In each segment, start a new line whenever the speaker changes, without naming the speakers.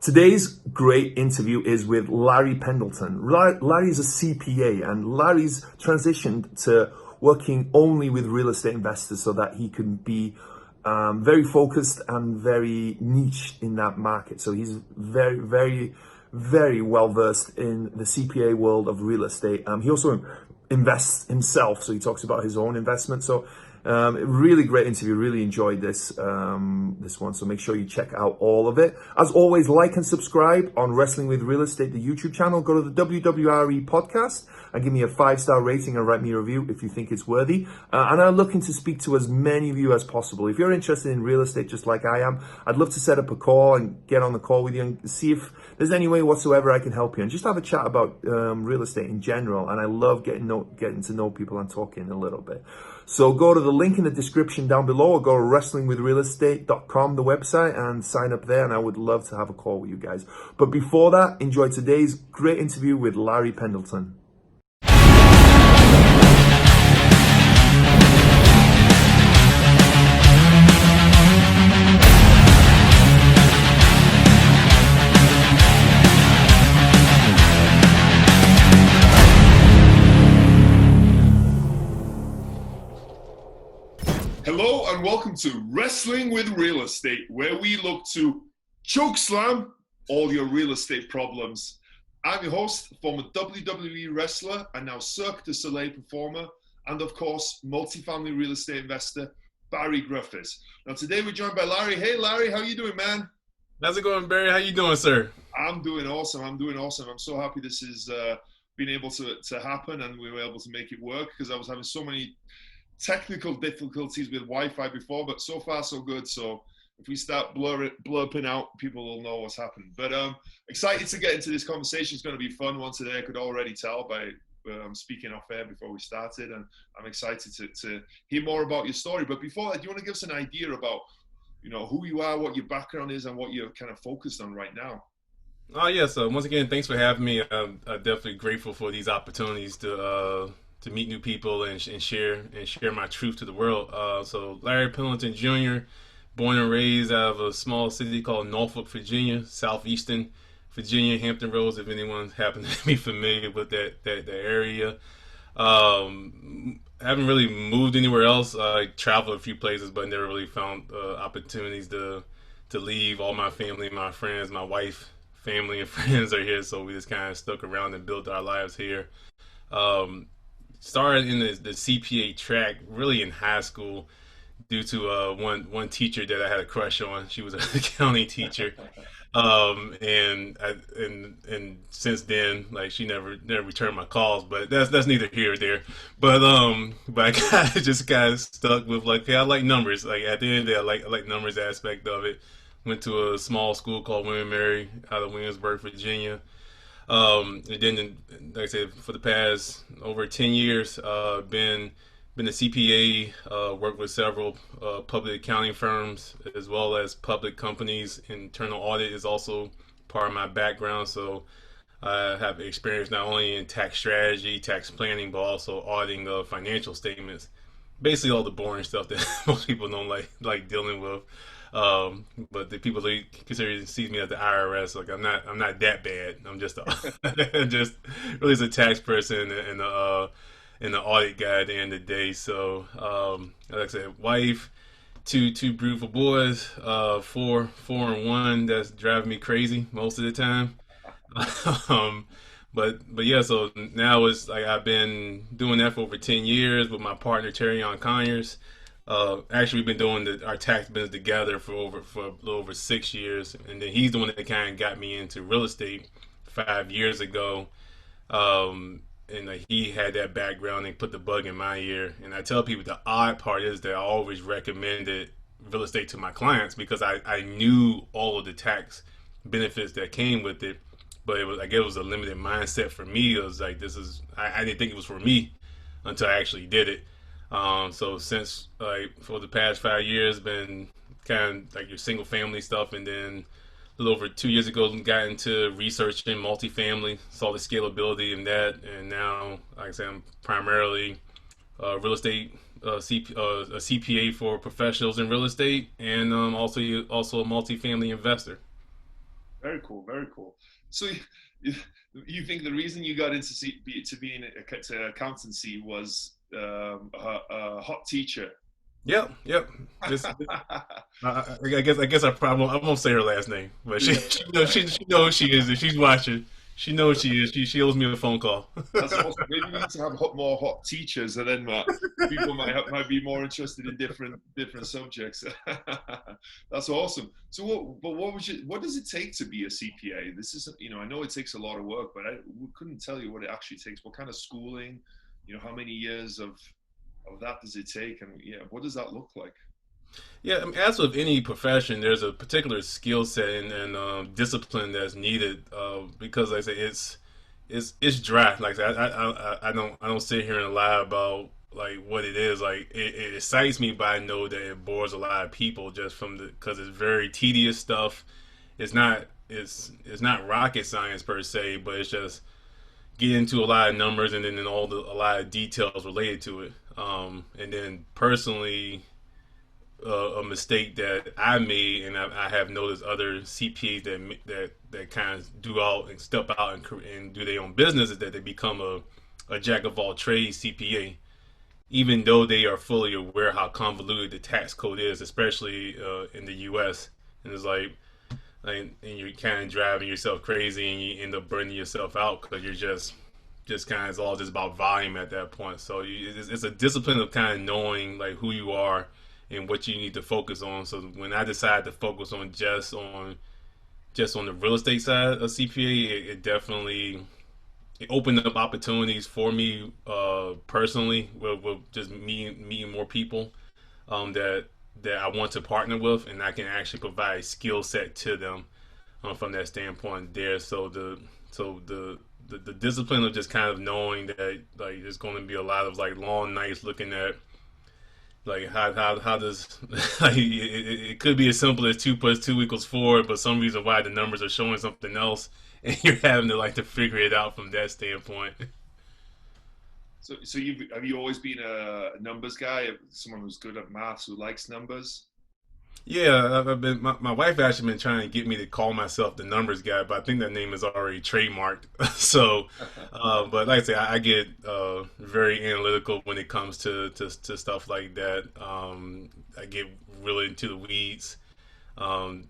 Today's great interview is with Larry Pendleton. Larry's a CPA, and Larry's transitioned to working only with real estate investors so that he can be very focused and very niche in that market. So he's very well versed in the CPA world of real estate. He also invests himself, so he talks about his own investment. So really great interview. Really enjoyed this one. So make sure you check out all of it. As always, like and subscribe on Wrestling with Real Estate, the YouTube channel. Go to the WWRE podcast and give me a 5-star rating and write me a review if you think it's worthy. And I'm looking to speak to as many of you as possible. If you're interested in real estate just like I am, I'd love to set up a call and get on the call with you and see if there's any way whatsoever I can help you and just have a chat about real estate in general. And I love getting to know people and talking a little bit. So go to the link in the description down below, or go to wrestlingwithrealestate.com, the website, and sign up there. And I would love to have a call with you guys. But before that, enjoy today's great interview with Larry Pendleton.
Hello and welcome to Wrestling with Real Estate, where we look to chokeslam all your real estate problems. I'm your host, former WWE wrestler and now Cirque du Soleil performer, and of course, multifamily real estate investor, Barri Griffiths. Now today we're joined by Larry. Hey Larry, how you doing, man?
How's it going, Barry? How you doing, sir?
I'm doing awesome. I'm so happy this is been able to happen and we were able to make it work, because I was having so many technical difficulties with Wi-Fi before, but so far so good. So if we start blurping out, people will know what's happened. But excited to get into this conversation. It's going to be a fun one today. I could already tell by speaking off air before we started, and I'm excited to hear more about your story. But before that, do you want to give us an idea about, who you are, what your background is, and what you're kind of focused on right now?
Oh yeah. So once again, thanks for having me. I'm definitely grateful for these opportunities to meet new people and share my truth to the world. So Larry Pendleton Jr., born and raised out of a small city called Norfolk, Virginia, southeastern Virginia, Hampton Roads, if anyone happens to be familiar with that area. Haven't really moved anywhere else. I traveled a few places, but never really found opportunities to leave. All my family, my friends, my wife, family and friends are here, so we just kind of stuck around and built our lives here. Started in the CPA track really in high school due to one teacher that I had a crush on. She was an accounting teacher, and since then, like, she never returned my calls. But that's neither here or there. But I kind of stuck with, like, hey, I like numbers. Like, at the end of the day, I like numbers aspect of it. Went to a small school called William Mary out of Williamsburg, Virginia. And then, like I said, for the past over 10 years, been a CPA, worked with several public accounting firms as well as public companies. Internal audit is also part of my background, so I have experience not only in tax strategy, tax planning, but also auditing of financial statements. Basically, all the boring stuff that most people don't like dealing with. But the people that consider sees me as the IRS, like, I'm not that bad. I'm just just really as a tax person and the audit guy at the end of the day. So like I said, wife, two beautiful boys, 4 and 1. That's driving me crazy most of the time. But yeah, so now it's like I've been doing that for over 10 years with my partner Terreon Conyers. Actually, we've been doing our tax business together for a little over 6 years, and then he's the one that kind of got me into real estate 5 years ago. And he had that background and put the bug in my ear. And I tell people the odd part is that I always recommended real estate to my clients because I knew all of the tax benefits that came with it, but it was a limited mindset for me. It was like, I didn't think it was for me until I actually did it. So since for the past 5 years, been kind of like your single family stuff, and then a little over 2 years ago got into researching multifamily, saw the scalability in that, and now, like I said, I'm primarily real estate a CPA for professionals in real estate, and also a multifamily investor.
Very cool, very cool. So you, you think the reason you got into to being to accountancy was a hot teacher?
Yep, yep. This, I guess I won't say her last name, but
Yeah,
she knows who she is. If she's watching, she knows she is. She owes me a phone call.
that's awesome. Maybe we need to have more hot teachers, and then people might be more interested in different subjects. That's awesome. So, what does it take to be a CPA? This is, I know it takes a lot of work, but we couldn't tell you what it actually takes. What kind of schooling? How many years of that does it take, and yeah, what does that look like?
Yeah, I mean, as with any profession, there's a particular skill set and discipline that's needed because, like I say, it's dry. Like I, said, I don't sit here and lie about like what it is. Like it excites me, but I know that it bores a lot of people just from the because it's very tedious stuff. It's not rocket science per se, but it's just get into a lot of numbers and then a lot of details related to it. And then personally, a mistake that I made, and I have noticed other CPAs that kind of do out and step out and do their own business, is that they become a jack of all trades CPA, even though they are fully aware how convoluted the tax code is, especially in the U.S. And it's like, and you're kind of driving yourself crazy, and you end up burning yourself out because you're just kind of it's all just about volume at that point. So it's a discipline of kind of knowing like who you are and what you need to focus on. So when I decided to focus on just on the real estate side of CPA, it definitely it opened up opportunities for me personally with just meeting more people that I want to partner with, and I can actually provide skill set to them from that standpoint there. So the discipline of just kind of knowing that like there's going to be a lot of like long nights looking at like how does like, it could be as simple as 2 plus 2 equals 4, but some reason why the numbers are showing something else, and you're having to like to figure it out from that standpoint.
So have you always been a numbers guy, someone who's good at maths, who likes numbers?
Yeah, I've been my wife actually been trying to get me to call myself the numbers guy, but I think that name is already trademarked. So, but like I say, I get very analytical when it comes to stuff like that. I get really into the weeds, and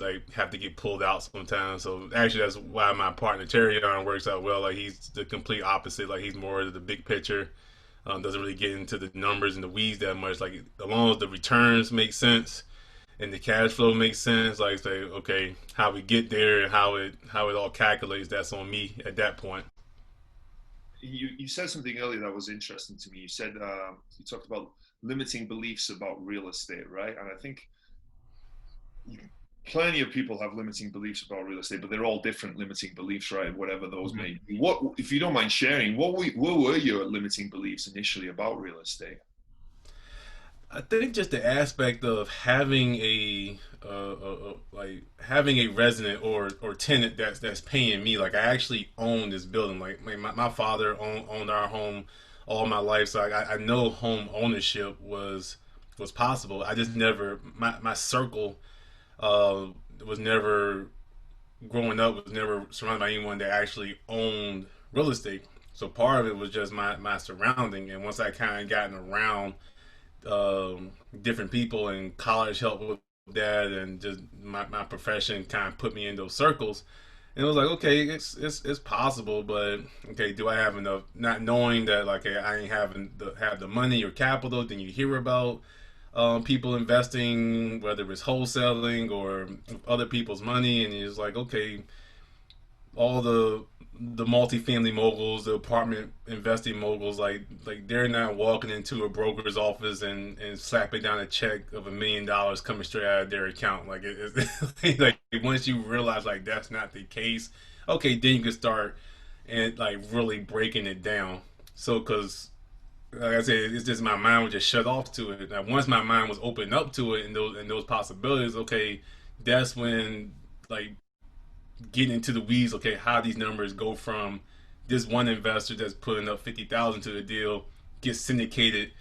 like have to get pulled out sometimes. So actually, that's why my partner Terreon works out well. Like he's the complete opposite. Like he's more of the big picture. Doesn't really get into the numbers and the weeds that much. Like as long as the returns make sense and the cash flow makes sense, like say, okay, how we get there and how it all calculates, that's on me at that point.
You said something earlier that was interesting to me. You said you talked about limiting beliefs about real estate, right? And I think you, plenty of people have limiting beliefs about real estate, but they're all different limiting beliefs, right? Whatever those
Mm-hmm.
may be. What, if you don't mind sharing, what were your limiting beliefs initially about real estate?
I think just the aspect of having like having a resident or tenant that's paying me. Like I actually own this building. Like my father owned our home all my life, so I know home ownership was possible. I just never my circle uh, was never growing up was never surrounded by anyone that actually owned real estate. So part of it was just my surrounding, and once I kind of gotten around different people, and college helped with that, and just my profession kind of put me in those circles. And it was like, okay, it's possible, but okay, do I have enough? Not knowing that, like, hey, I ain't have the money or capital. Then you hear about people investing, whether it's wholesaling or other people's money, and it's like, okay, all the multifamily moguls, the apartment investing moguls, like they're not walking into a broker's office and slapping down a check of $1 million coming straight out of their account. Like like once you realize like that's not the case, okay, then you can start and like really breaking it down. So because like I said, it's just my mind was just shut off to it. Now once my mind was opened up to it and those possibilities, okay, that's when like getting into the weeds. Okay, how these numbers go from this one investor that's putting up 50,000 to the deal gets syndicated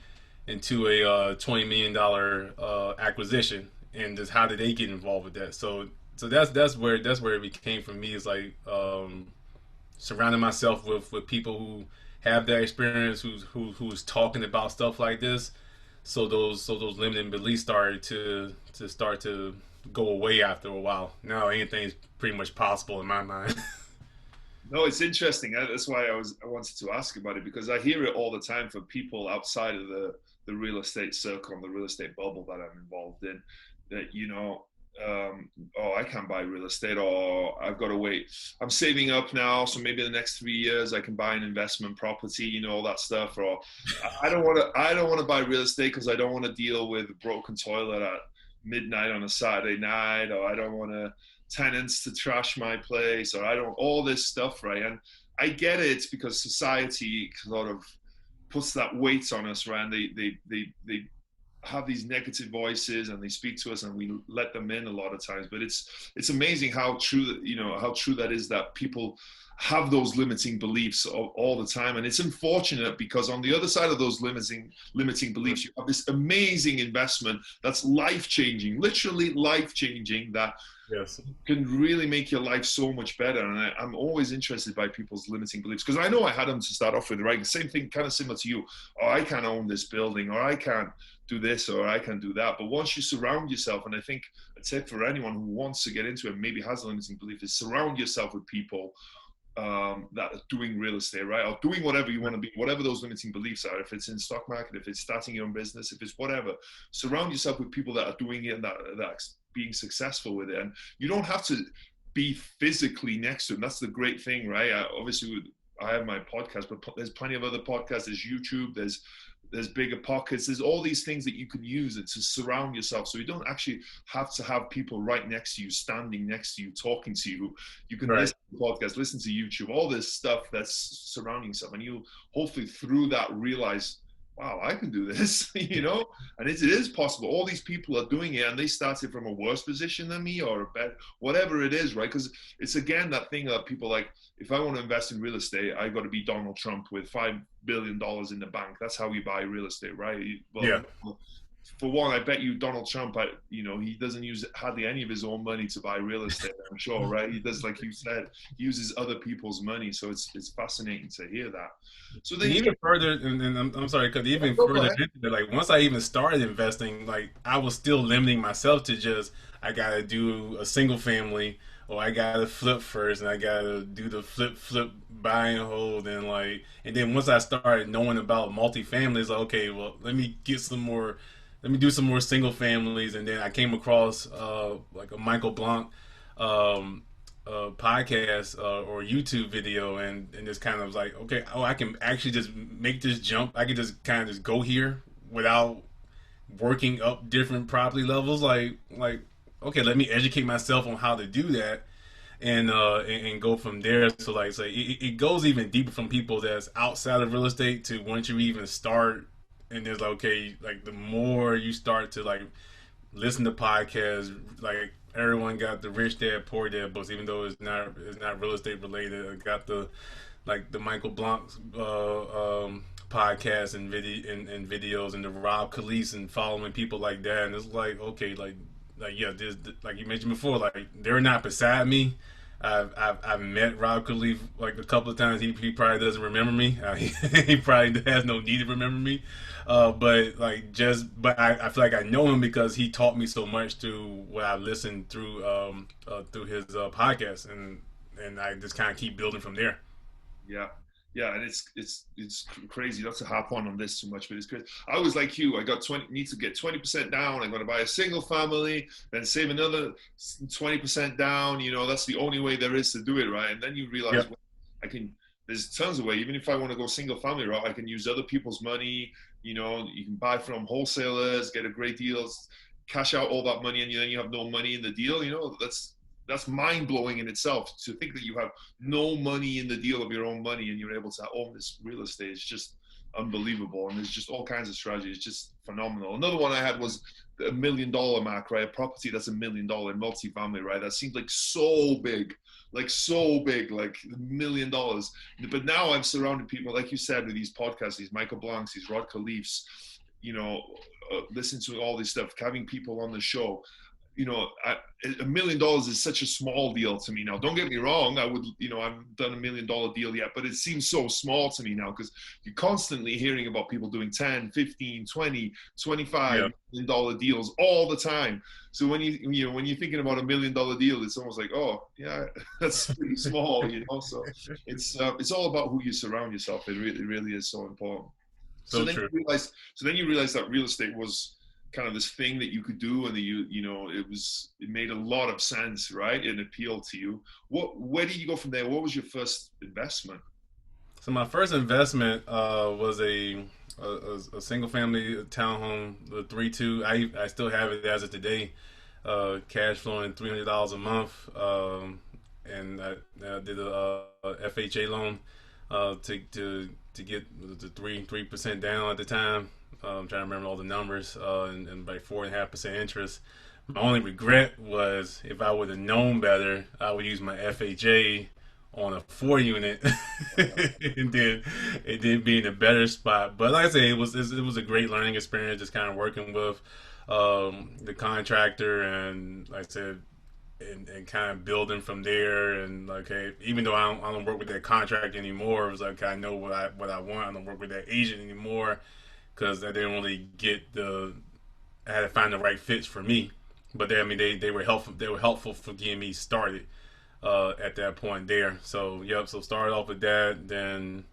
into a $20 million acquisition, and just how did they get involved with that? So so that's where it became for me, is like surrounding myself with people who have that experience, who's talking about stuff like this. So those limiting beliefs started to go away after a while. Now anything's pretty much possible in my mind.
No, it's interesting. That's why I wanted to ask about it, because I hear it all the time from people outside of the real estate circle and the real estate bubble that I'm involved in, that, oh, I can't buy real estate, or I've got to wait. I'm saving up now, so maybe in the next 3 years I can buy an investment property, all that stuff. Or I don't want to buy real estate because I don't want to deal with a broken toilet at midnight on a Saturday night, or I don't want tenants to trash my place, or I don't, all this stuff, right? And I get it, it's because society sort of puts that weight on us, right? And they have these negative voices and they speak to us and we let them in a lot of times. But it's amazing how true that is, that people have those limiting beliefs all the time. And it's unfortunate because on the other side of those limiting beliefs, you have this amazing investment that's life-changing, literally life-changing, that
Yes.
can really make your life so much better. And I'm always interested by people's limiting beliefs, because I know I had them to start off with, right? Same thing, kind of similar to you. Oh, I can't own this building, or I can't do this, or I can do that. But once you surround yourself, and I think I'd say for anyone who wants to get into it, maybe has a limiting belief, is surround yourself with people that are doing real estate, right? Or doing whatever you want to be, whatever those limiting beliefs are. If it's in stock market, if it's starting your own business, if it's whatever, surround yourself with people that are doing it and that's being successful with it. And you don't have to be physically next to them. That's the great thing, right? I have my podcast, but there's plenty of other podcasts. There's YouTube, there's Bigger Pockets, there's all these things that you can use it to surround yourself. So you don't actually have to have people right next to you, standing next to you, talking to you. You can listen to podcasts, listen to YouTube, all this stuff that's surrounding yourself. And you hopefully through that realize, wow, I can do this, and it is possible. All these people are doing it, and they started from a worse position than me, or a better, whatever it is, right? Because it's, again, that thing that people like, if I want to invest in real estate, I got to be Donald Trump with $5 billion in the bank. That's how you buy real estate, right? Well,
yeah.
For one, I bet you Donald Trump, he doesn't use hardly any of his own money to buy real estate, I'm sure, right? He does, like you said, uses other people's money. So it's fascinating to hear that. So then
even further, and I'm sorry, because even further into it, like once I even started investing, like I was still limiting myself to just, I gotta do a single family, or I gotta flip first, and I gotta do the flip, buy and hold, and then once I started knowing about multifamily, it's like, okay, well, let me do some more single families. And then I came across like a Michael Blanc podcast or YouTube video, and it's kind of like, okay, I can actually just make this jump. I can just kind of just go here without working up different property levels. Like okay, let me educate myself on how to do that, and go from there. So it goes even deeper from people that's outside of real estate to once you even start. And there's okay, like the more you start to listen to podcasts, like everyone got the Rich Dad Poor Dad books, even though it's not real estate related. I got the Michael Blanc podcasts and videos, and the Rob Khalees, and following people like that. And it's like, okay, yeah, there's, like you mentioned before, like they're not beside me. I've met Rob Khalees like a couple of times. He probably doesn't remember me. He probably has no need to remember me. But I feel like I know him because he taught me so much through what I listened through his podcast, and I just kind of keep building from there.
Yeah, and it's crazy. Not to harp on this too much, but it's crazy. I was like you. I need to get 20% down. I'm going to buy a single family, then save another 20% down. That's the only way there is to do it, right? And then you realize, well, there's tons of ways. Even if I want to go single family route, I can use other people's money. You can buy from wholesalers, get a great deal, cash out all that money, and then you have no money in the deal. That's mind-blowing in itself, to think that you have no money in the deal of your own money and you're able to own this real estate. It's just unbelievable. And there's just all kinds of strategies. It's just phenomenal. Another one I had was the $1 million mark, right? A property that's $1 million in multifamily, right? That seemed like so big, like $1 million. But now I've surrounded people, like you said, with these podcasts, these Michael Blancs, these Rod Khaleefs, listen to all this stuff, having people on the show. you know, $1 million is such a small deal to me now. Don't get me wrong. I would, you know, I haven't done $1 million deal yet, but it seems so small to me now because you're constantly hearing about people doing 10, 15, 20, 25 million-dollar deals all the time. So when when you're thinking about $1 million deal, it's almost like, oh yeah, that's pretty small, you know. So it's all about who you surround yourself. It really is so important. So
So
then
true.
you realize that real estate was kind of this thing that you could do, and that it made a lot of sense, right? It appealed to you. Where did you go from there? What was your first investment?
So my first investment was a single family townhome, the 3-2. I still have it as of today, cash flowing $300 a month, and I did a FHA loan to get the 3% down at the time. I'm trying to remember all the numbers, and like 4.5% interest. My only regret was if I would have known better, I would use my FHA on a 4 unit, and then it did be in a better spot. But like I say, it was a great learning experience, just kind of working with the contractor, and like I said, and kind of building from there. And like, hey, even though I don't work with that contractor anymore, it was like I know what I want. I don't work with that agent anymore because I didn't really get I had to find the right fits for me. But I mean, they were helpful. They were helpful for getting me started at that point there. So yep. So started off with that, then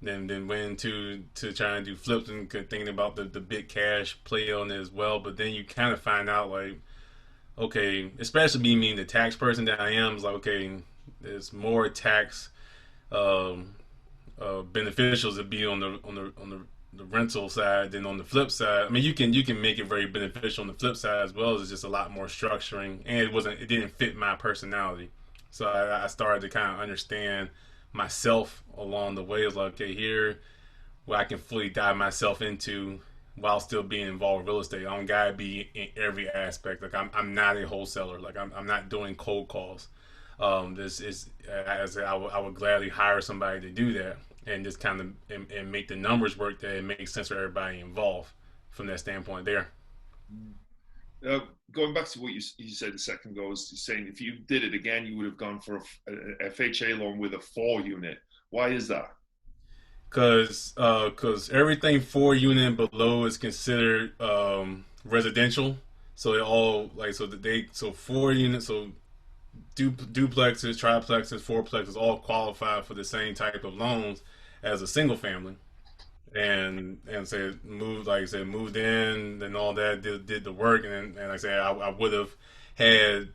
went to trying to do flips and thinking about the big cash play on it as well. But then you kind of find out like, okay, especially being the tax person that I am, is like, okay, there's more tax beneficials to be on the rental side than on the flip side. I mean, you can make it very beneficial on the flip side as well. It's just a lot more structuring, and it didn't fit my personality. So I started to kind of understand myself along the way. It was like, okay, here where I can fully dive myself into while still being involved with real estate. I don't gotta be in every aspect. Like I'm not a wholesaler. Like I'm not doing cold calls. This is as I would gladly hire somebody to do that and just kind of and make the numbers work that it makes sense for everybody involved from that standpoint there.
Going back to what you said a second ago, is saying if you did it again, you would have gone for a FHA loan with a 4 unit. Why is that?
Cause everything 4 unit and below is considered residential. So it all like so 4 units, so duplexes, triplexes, fourplexes all qualify for the same type of loans as a single family. And say moved, like I said, moved in and all that, did the work, and like I said, I would have had,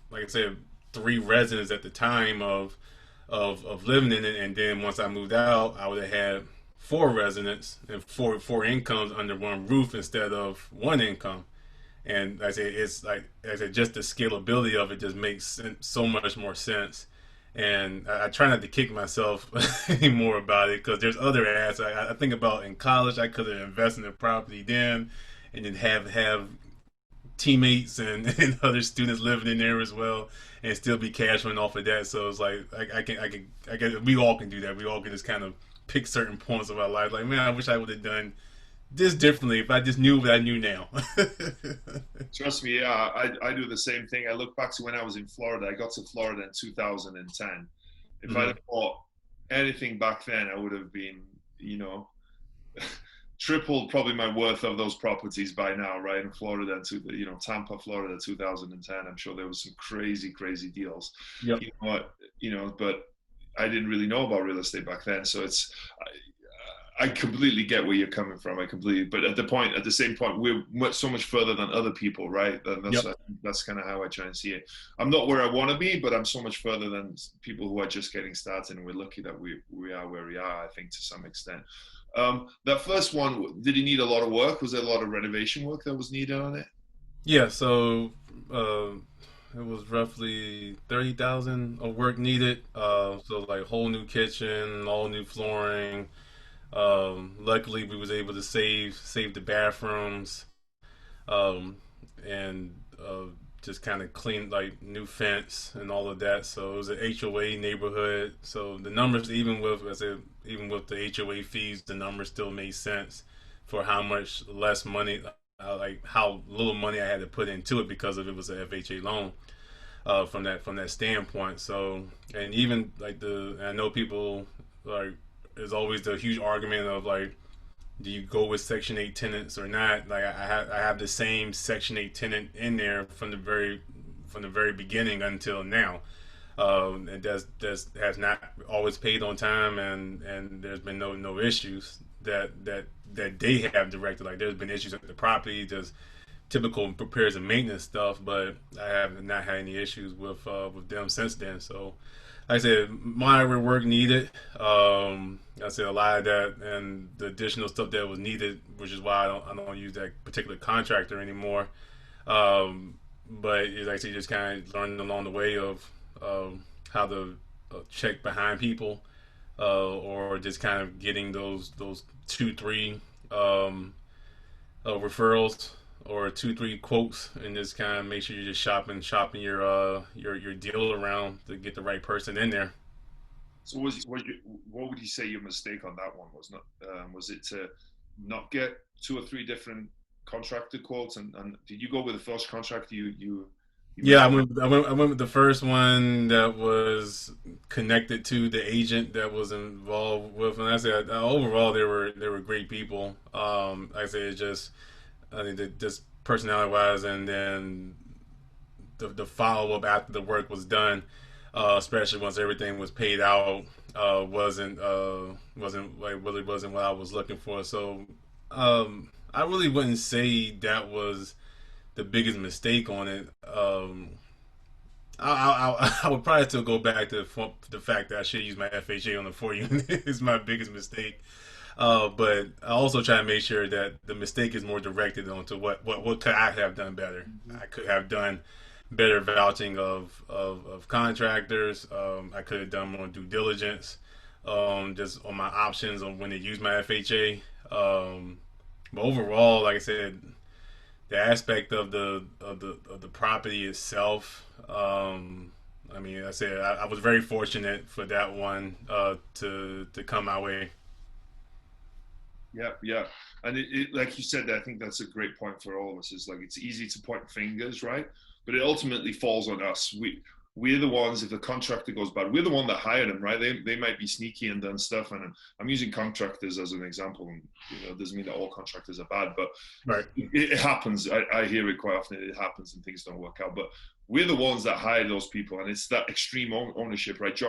like I said, 3 residents at the time of living in it, and then once I moved out, I would have had 4 residents and four incomes under one roof instead of one income. And like I say, it's like I said, just the scalability of it just makes so much more sense. And I try not to kick myself anymore about it because there's other ads I think about in college. I could have invested in property then, and then have teammates and other students living in there as well, and still be cash flowing off of that. So it's like I can we all can do that. We all can just kind of pick certain points of our life. Like, man, I wish I would have done this differently if I just knew what I knew now.
Trust me, yeah, I do the same thing. I look back to when I was in Florida. I got to Florida in 2010. If I'd
Mhm.
have bought anything back then, I would have been, you know, tripled probably my worth of those properties by now, right? In Florida, Tampa, Florida, 2010. I'm sure there was some crazy deals.
Yep.
You know what? But I didn't really know about real estate back then, so I completely get where you're coming from. But at the same point, we're so much further than other people, right?
Yep.
That's kind of how I try and see it. I'm not where I want to be, but I'm so much further than people who are just getting started. And we're lucky that we are where we are, I think, to some extent. That first one, did it need a lot of work? Was there a lot of renovation work that was needed on it?
Yeah. So uh, it was roughly 30,000 of work needed. So like whole new kitchen, all new flooring. Luckily, we was able to save the bathrooms, um, and just kind of clean like new fence and all of that. So it was an HOA neighborhood. So the numbers, even with the HOA fees, the numbers still made sense for how much less money, like how little money I had to put into it because of it was a FHA loan. From that standpoint. So, and even like I know people like, there's always the huge argument of like, do you go with Section 8 tenants or not? Like I have the same Section 8 tenant in there from the very beginning until now. And that's has not always paid on time, and there's been no issues that they have directed. Like there's been issues with the property, just typical repairs and maintenance stuff, but I have not had any issues with them since then. So, like I said, minor work needed. I said a lot of that and the additional stuff that was needed, which is why I don't use that particular contractor anymore. But it's actually just kind of learning along the way of how to check behind people, or just kind of getting those 2-3 referrals or 2-3 quotes, and just kind of make sure you're just shopping your deal around to get the right person in there.
So what would you say your mistake on that one was? Not was it to not get 2 or 3 different contractor quotes, and did you go with the first contractor you
Yeah, I went with the first one that was connected to the agent that was involved with, and I said overall they were great people. Like I said, it's just I think that just personality wise, and then the follow up after the work was done, especially once everything was paid out, wasn't like really wasn't what I was looking for. So I really wouldn't say that was the biggest mistake on it. I would probably still go back to the fact that I should use my FHA on the 4 unit is my biggest mistake. But I also try to make sure that the mistake is more directed onto what could I have done better. I could have done better vouching of contractors. I could have done more due diligence, just on my options on when to use my FHA. But overall, like I said, the aspect of the property itself. I mean, I said I was very fortunate for that one to come my way.
Yeah, yeah. And like you said, I think that's a great point for all of us. Is like it's easy to point fingers, right? But it ultimately falls on us. We're the ones, if the contractor goes bad, we're the one that hired them, right? They might be sneaky and done stuff. And I'm using contractors as an example. And, it doesn't mean that all contractors are bad, but
Right.
it happens. I hear it quite often. It happens and things don't work out. But we're the ones that hire those people. And it's that extreme ownership, right?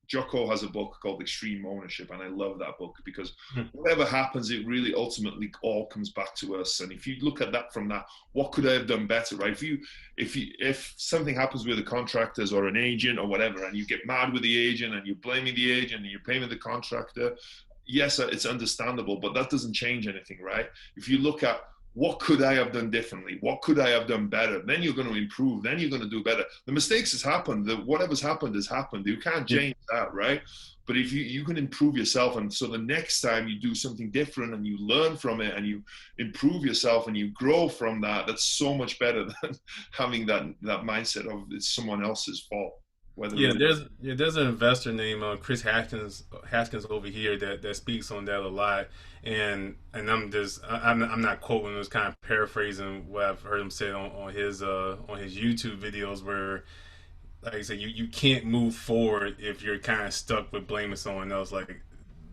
Jocko has a book called Extreme Ownership, and I love that book because whatever happens, it really ultimately all comes back to us. And if you look at that from that, what could I have done better, right? If something happens with the contractors or an agent or whatever, and you get mad with the agent and you're blaming the agent and you're blaming the contractor, yes, it's understandable, but that doesn't change anything, right? If you look at what could I have done differently? What could I have done better? Then you're going to improve. Then you're going to do better. The mistakes has happened. Whatever's happened has happened. You can't change that, right? But if you can improve yourself, and so the next time you do something different and you learn from it and you improve yourself and you grow from that, that's so much better than having that mindset of it's someone else's fault.
There's an investor named Chris Haskins over here that speaks on that a lot, and I'm not quoting, it's kind of paraphrasing what I've heard him say on his YouTube videos, where like I said, you can't move forward if you're kind of stuck with blaming someone else. Like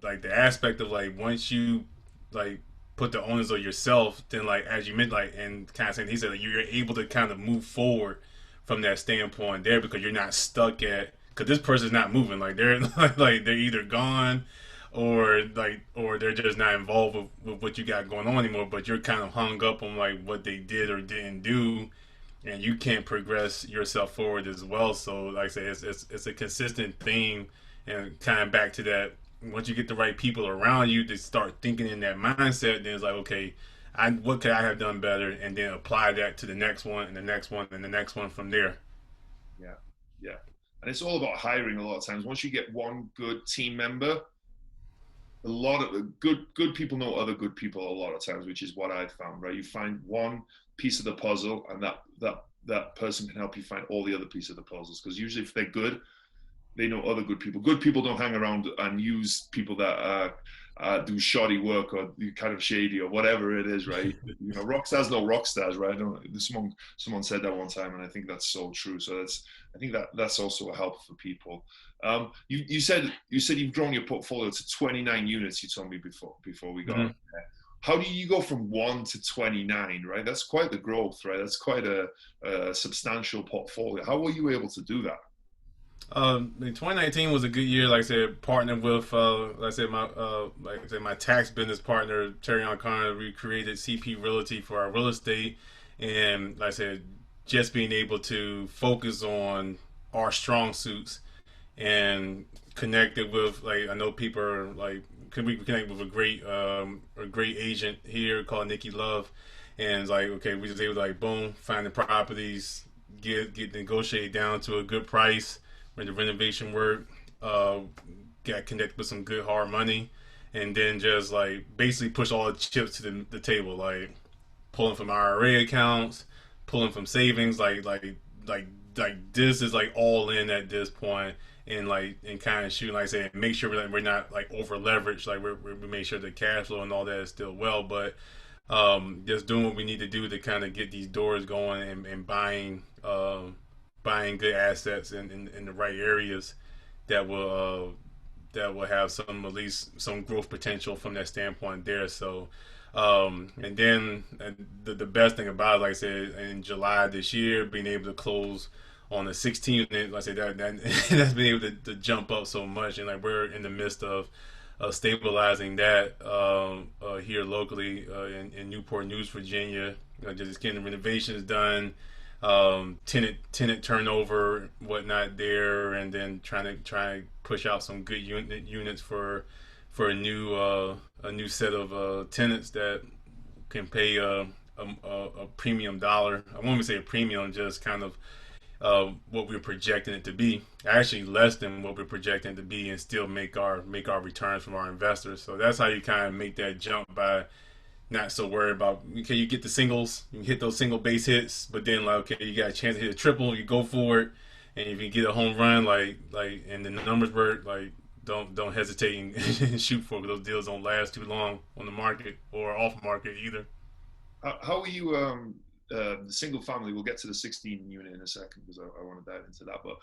the aspect of like once you like put the onus on yourself, then like as you meant like and kind of saying, he said like, you're able to kind of move forward from that standpoint there because you're not stuck at because this person's not moving, like they're like they're either gone or they're just not involved with what you got going on anymore, but you're kind of hung up on like what they did or didn't do, and you can't progress yourself forward as well. So like I say, it's a consistent theme, and kind of back to that, once you get the right people around you to start thinking in that mindset, then it's like, okay, what could I have done better, and then apply that to the next one and the next one and the next one from there.
Yeah, yeah. And it's all about hiring a lot of times. Once you get one good team member, a lot of good people know other good people a lot of times, which is what I've found, right? You find one piece of the puzzle, and that person can help you find all the other pieces of the puzzles. Because usually if they're good, they know other good people. Good people don't hang around and use people that do shoddy work or do kind of shady or whatever it is, right? You know, rock stars know rock stars, right? I don't, someone said that one time, and I think that's so true. So I think that's also a help for people. You said you've grown your portfolio to 29 units. You told me before we got on there. How do you go from 1 to 29, right? That's quite the growth, right? That's quite a substantial portfolio. How were you able to do that?
2019 was a good year. Like I said, partnered with, my tax business partner, Terreon Conyers. We created CP Realty for our real estate, and like I said, just being able to focus on our strong suits and connected with, like, I know people are like, could we connect with a great agent here called Nikki Love, and it's like, okay, we just able to, like, boom, find the properties, get negotiated down to a good price when the renovation work, got connected with some good hard money, and then just like basically push all the chips to the table, like pulling from IRA accounts, pulling from savings, like this is like all in at this point, and kind of shooting, like I said, make sure that we're not like over leveraged, like we make sure the cash flow and all that is still well, but just doing what we need to do to kind of get these doors going, and buying good assets in the right areas that will have some, at least some growth potential from that standpoint there. So and then the best thing about it, like I said, in July this year, being able to close on the 16 unit, like I said, that's been able to jump up so much, and like we're in the midst of stabilizing that here locally in Newport News, Virginia. Just getting the renovations done, tenant turnover, whatnot there, and then trying to push out some good units for a new set of tenants that can pay a premium dollar. I won't even say a premium, just kind of what we're projecting it to be. Actually, less than what we're projecting it to be, and still make our returns from our investors. So that's how you kind of make that jump, by not so worried about, okay, you get the singles, you hit those single base hits, but then like, okay, you got a chance to hit a triple, you go for it, and if you get a home run, and the numbers work, like, don't hesitate and shoot for it. Those deals don't last too long on the market or off market either.
How are you? The single family. We'll get to the 16 unit in a second because I want to dive into that. But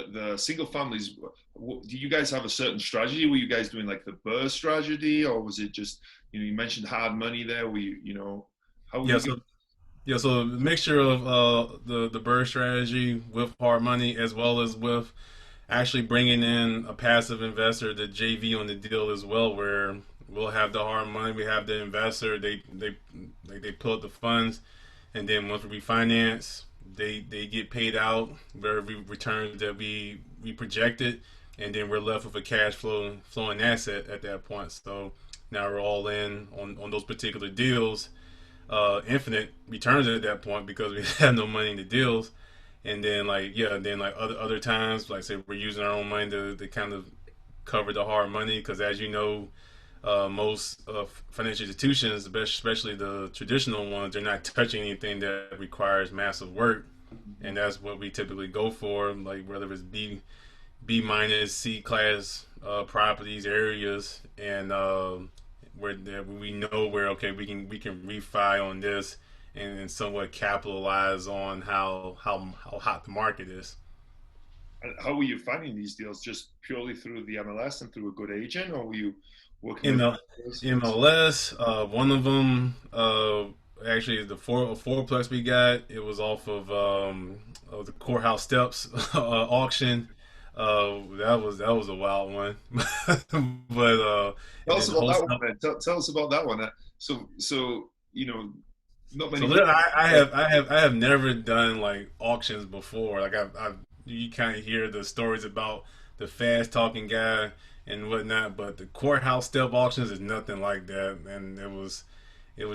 the single families. Do you guys have a certain strategy? Were you guys doing like the BRRRR strategy, or was it just, you mentioned hard money there? Were you how?
Yeah, so a mixture of the BRRRR strategy with hard money, as well as with actually bringing in a passive investor, the JV on the deal as well, where we'll have the hard money, we have the investor, they pull up the funds, and then once we refinance, they get paid out whatever returns that we projected, and then we're left with a cash flowing asset at that point. So now we're all in on those particular deals, infinite returns at that point because we have no money in the deals. And then other times, like I said, we're using our own money to kind of cover the hard money, because as you know, most financial institutions, especially the traditional ones, they're not touching anything that requires massive work, and that's what we typically go for. Like whether it's B minus, C class properties, areas, and where we know where, okay, we can refi on this and somewhat capitalize on how hot the market is.
And how were you finding these deals? Just purely through the MLS and through a good agent, or were you working with
MLS? One of them, actually, the fourplex we got, it was off of the courthouse steps auction. That was a wild one. But
tell us about that one, man. Tell us about that one. So not many.
So I have never done like auctions before. Like you kind of hear the stories about the fast talking guy and whatnot, but the courthouse step auctions is nothing like that. And it was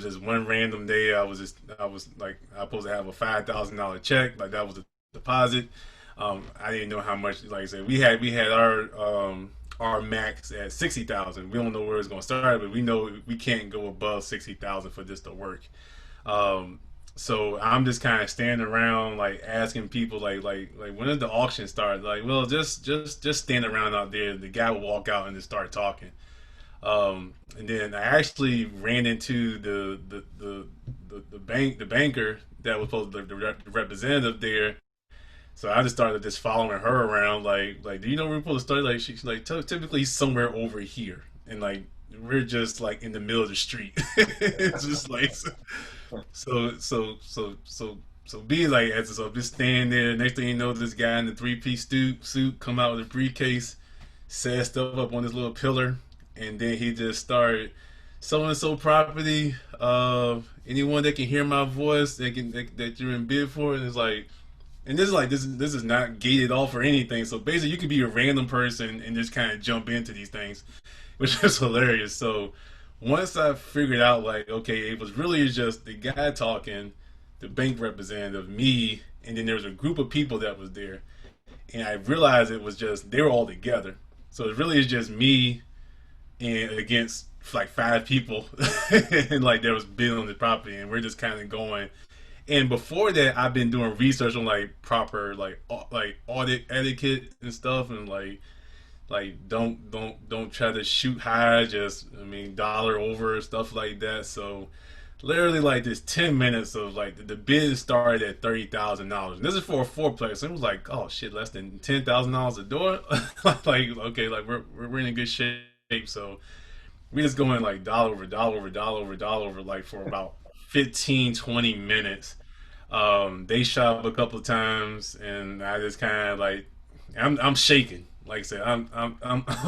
just one random day. I was like, I was supposed to have a $5,000 check, like that was a deposit. I didn't know how much. Like I said, we had our max at 60,000. We don't know where it's going to start, but we know we can't go above 60,000 for this to work. So I'm just kind of standing around, like asking people, like when does the auction start? Like, well, just stand around out there. The guy will walk out and just start talking. And then I actually ran into the banker that was supposed to be the representative there. So I just started just following her around, like, do you know where we're supposed to start? Like, she's like, typically somewhere over here, and like we're just like in the middle of the street. It's just like so be like, as so I'm just standing there. Next thing you know, this guy in the three-piece suit come out with a briefcase, set stuff up on this little pillar, and then he just started so and so property. Anyone that can hear my voice, that you're in bid for, and it's like, and this is not gated off or anything. So basically, you could be a random person and just kind of jump into these things, which is hilarious. So once I figured out, like, okay, it was really just the guy talking, the bank representative, me, and then there was a group of people that was there, and I realized it was just they were all together. So it really is just me and against like five people, and like there was bidding on the property, and we're just kind of going. And before that, I've been doing research on like proper like audit etiquette and stuff, and like don't try to shoot high, just I mean dollar over stuff like that. So literally like this 10 minutes of like the bid started at $30,000. This is for a fourplex. And it was like, oh shit, less than $10,000 a door. Like okay, like we're in a good shape. So we just going like dollar over dollar over dollar over dollar over like for about 15-20 minutes. They shot up a couple of times, and I just kind of like I'm shaking. Like I said, I'm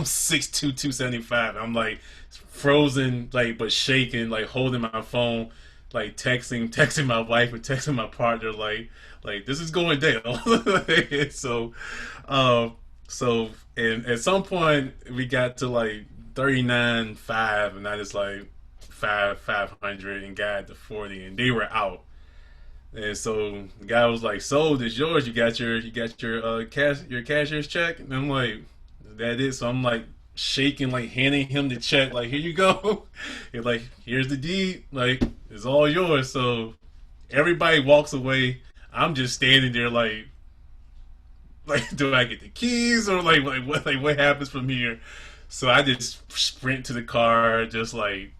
6'2", 275. I'm like frozen, like but shaking, like holding my phone, like texting my wife and texting my partner, like this is going down. So, uh, so and at some point we got to like 39.5, and I just like 500 and got to 40, and they were out. And so the guy was like, "So this yours? You got your cashier's check?" And I'm like, "Is that it?" So I'm like shaking, like handing him the check, like, "Here you go." And like, "Here's the deed. Like, it's all yours." So everybody walks away. I'm just standing there, like, do I get the keys or like what happens from here? So I just sprint to the car, just like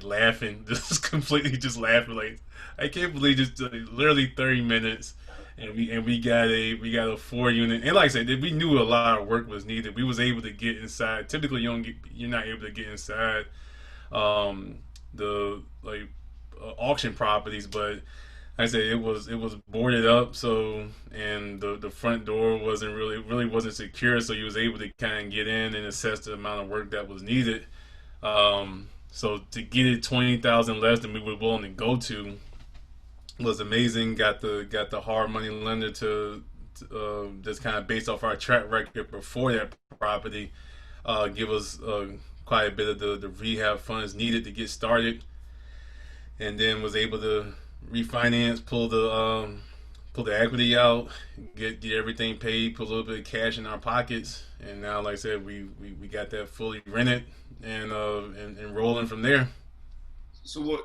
laughing, just completely just laughing. Like I can't believe just literally 30 minutes, and we got a 4 unit. And like I said, we knew a lot of work was needed. We was able to get inside. Typically, you're not able to get inside the like auction properties, but I said it was boarded up, so and the front door wasn't really wasn't secure, so you was able to kind of get in and assess the amount of work that was needed. So to get it 20,000 less than we were willing to go to was amazing. Got the hard money lender to just kind of based off our track record before that property, give us quite a bit of the rehab funds needed to get started, and then was able to refinance, pull the equity out, get everything paid, put a little bit of cash in our pockets, and now, like I said, we got that fully rented and rolling from there.
So what,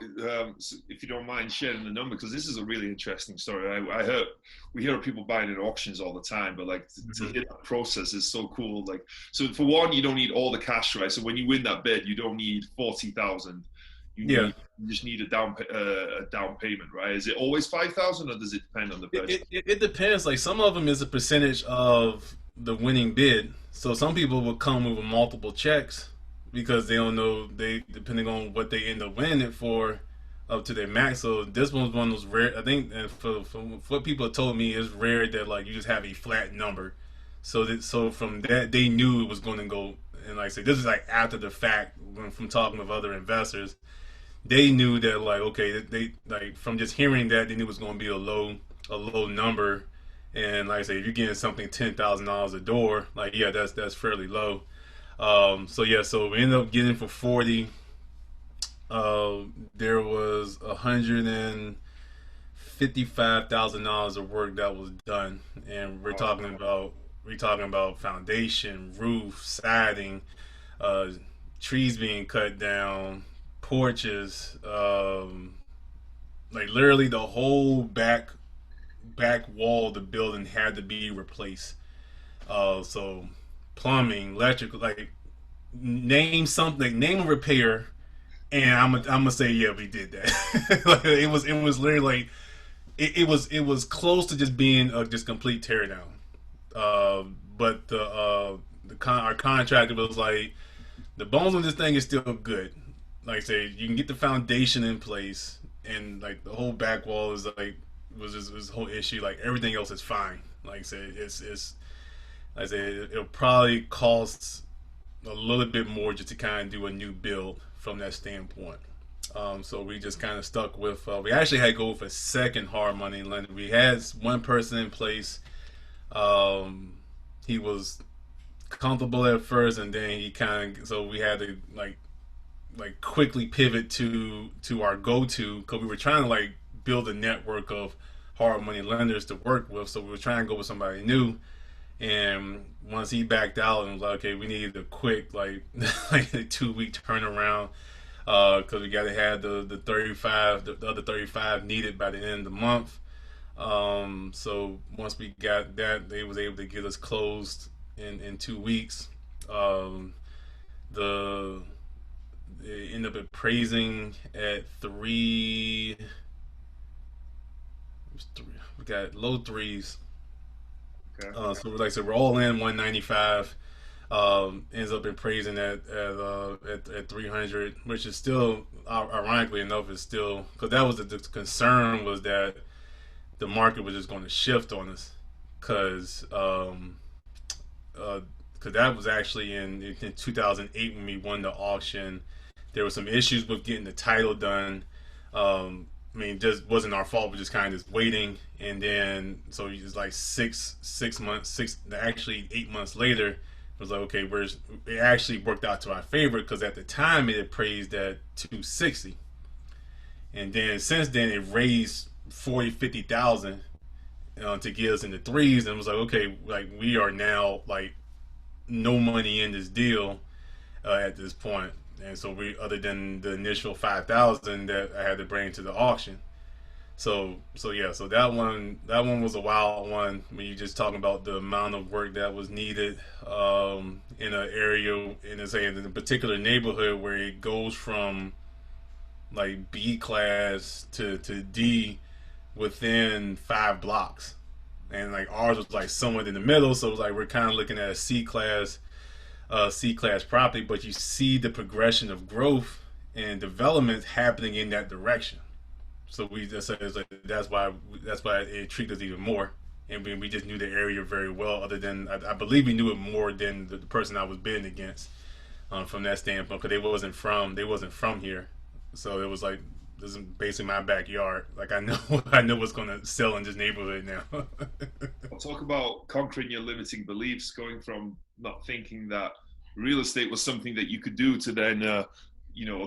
so if you don't mind sharing the number, because this is a really interesting story. I heard we hear of people buying at auctions all the time, but like to
Mm-hmm.
hear that process is so cool. Like, so for one, you don't need all the cash, right? So when you win that bid, you don't need 40,000.
Yeah,
You just need a down payment, right? Is it always 5,000, or does it depend on the
it,
bid?
it depends. Like some of them is a percentage of the winning bid. So some people will come with multiple checks because they don't know they depending on what they end up winning it for up to their max. So this one's one of those rare. I think for what people have told me, is rare that like you just have a flat number. So from that they knew it was going to go. And like I said, this is like after the fact when from talking with other investors, they knew that like okay they like from just hearing that they knew it was going to be a low number. And like I say, if you're getting something $10,000 a door, like yeah, that's fairly low. So yeah, so we ended up getting for 40. There was $155,000 of work that was done, and we're
Oh,
talking about foundation, roof, siding, uh, trees being cut down, porches, like literally the whole back wall of the building had to be replaced. So plumbing, electrical, like name something, name a repair, and I'm gonna say yeah, we did that. Like, it was literally like it was close to just being a just complete teardown. But our contractor was like, the bones of this thing is still good. Like I say, you can get the foundation in place, and like the whole back wall is like was a whole issue. Like everything else is fine. Like I said, it's like I said, it'll probably cost a little bit more just to kind of do a new build from that standpoint. So we just kind of stuck with. We actually had to go for second hard money lender. We had one person in place. He was comfortable at first, and then he kind of, so we had to like quickly pivot to our go-to, because we were trying to like build a network of hard money lenders to work with. So we were trying to go with somebody new. And once he backed out and was like, okay, we needed a quick like a 2 week turnaround, because we got to have the 35, the other 35 needed by the end of the month. So once we got that, they was able to get us closed in 2 weeks. The It ended up appraising at we got low threes.
Okay.
So like I said, we're all in 195. Ends up appraising at 300, which is still, ironically enough, is still, because that was the concern, was that the market was just going to shift on us, because that was actually in 2008 when we won the auction. There were some issues with getting the title done. I mean, just wasn't our fault. We just kind of just waiting, and then so it was like 8 months later, it was like, okay, it actually worked out to our favor, because at the time it appraised at 260, and then since then it raised 40-50,000 to get us in the threes, and it was like, okay, like we are now like no money in this deal at this point. And so we, other than the initial 5,000 that I had to bring to the auction. So yeah, so that one was a wild one, when you just talking about the amount of work that was needed in an area, in a particular neighborhood, where it goes from like B class to D within 5 blocks, and like ours was like somewhere in the middle. So it was like we're kind of looking at a C class property, but you see the progression of growth and development happening in that direction. So we just said, that's why it intrigued us even more, and we just knew the area very well. Other than I believe we knew it more than the person I was bidding against, from that standpoint, because they wasn't from here, so it was like, this is basically my backyard. Like I know what's going to sell in this neighborhood now.
I'll talk about conquering your limiting beliefs, going from not thinking that real estate was something that you could do, to then a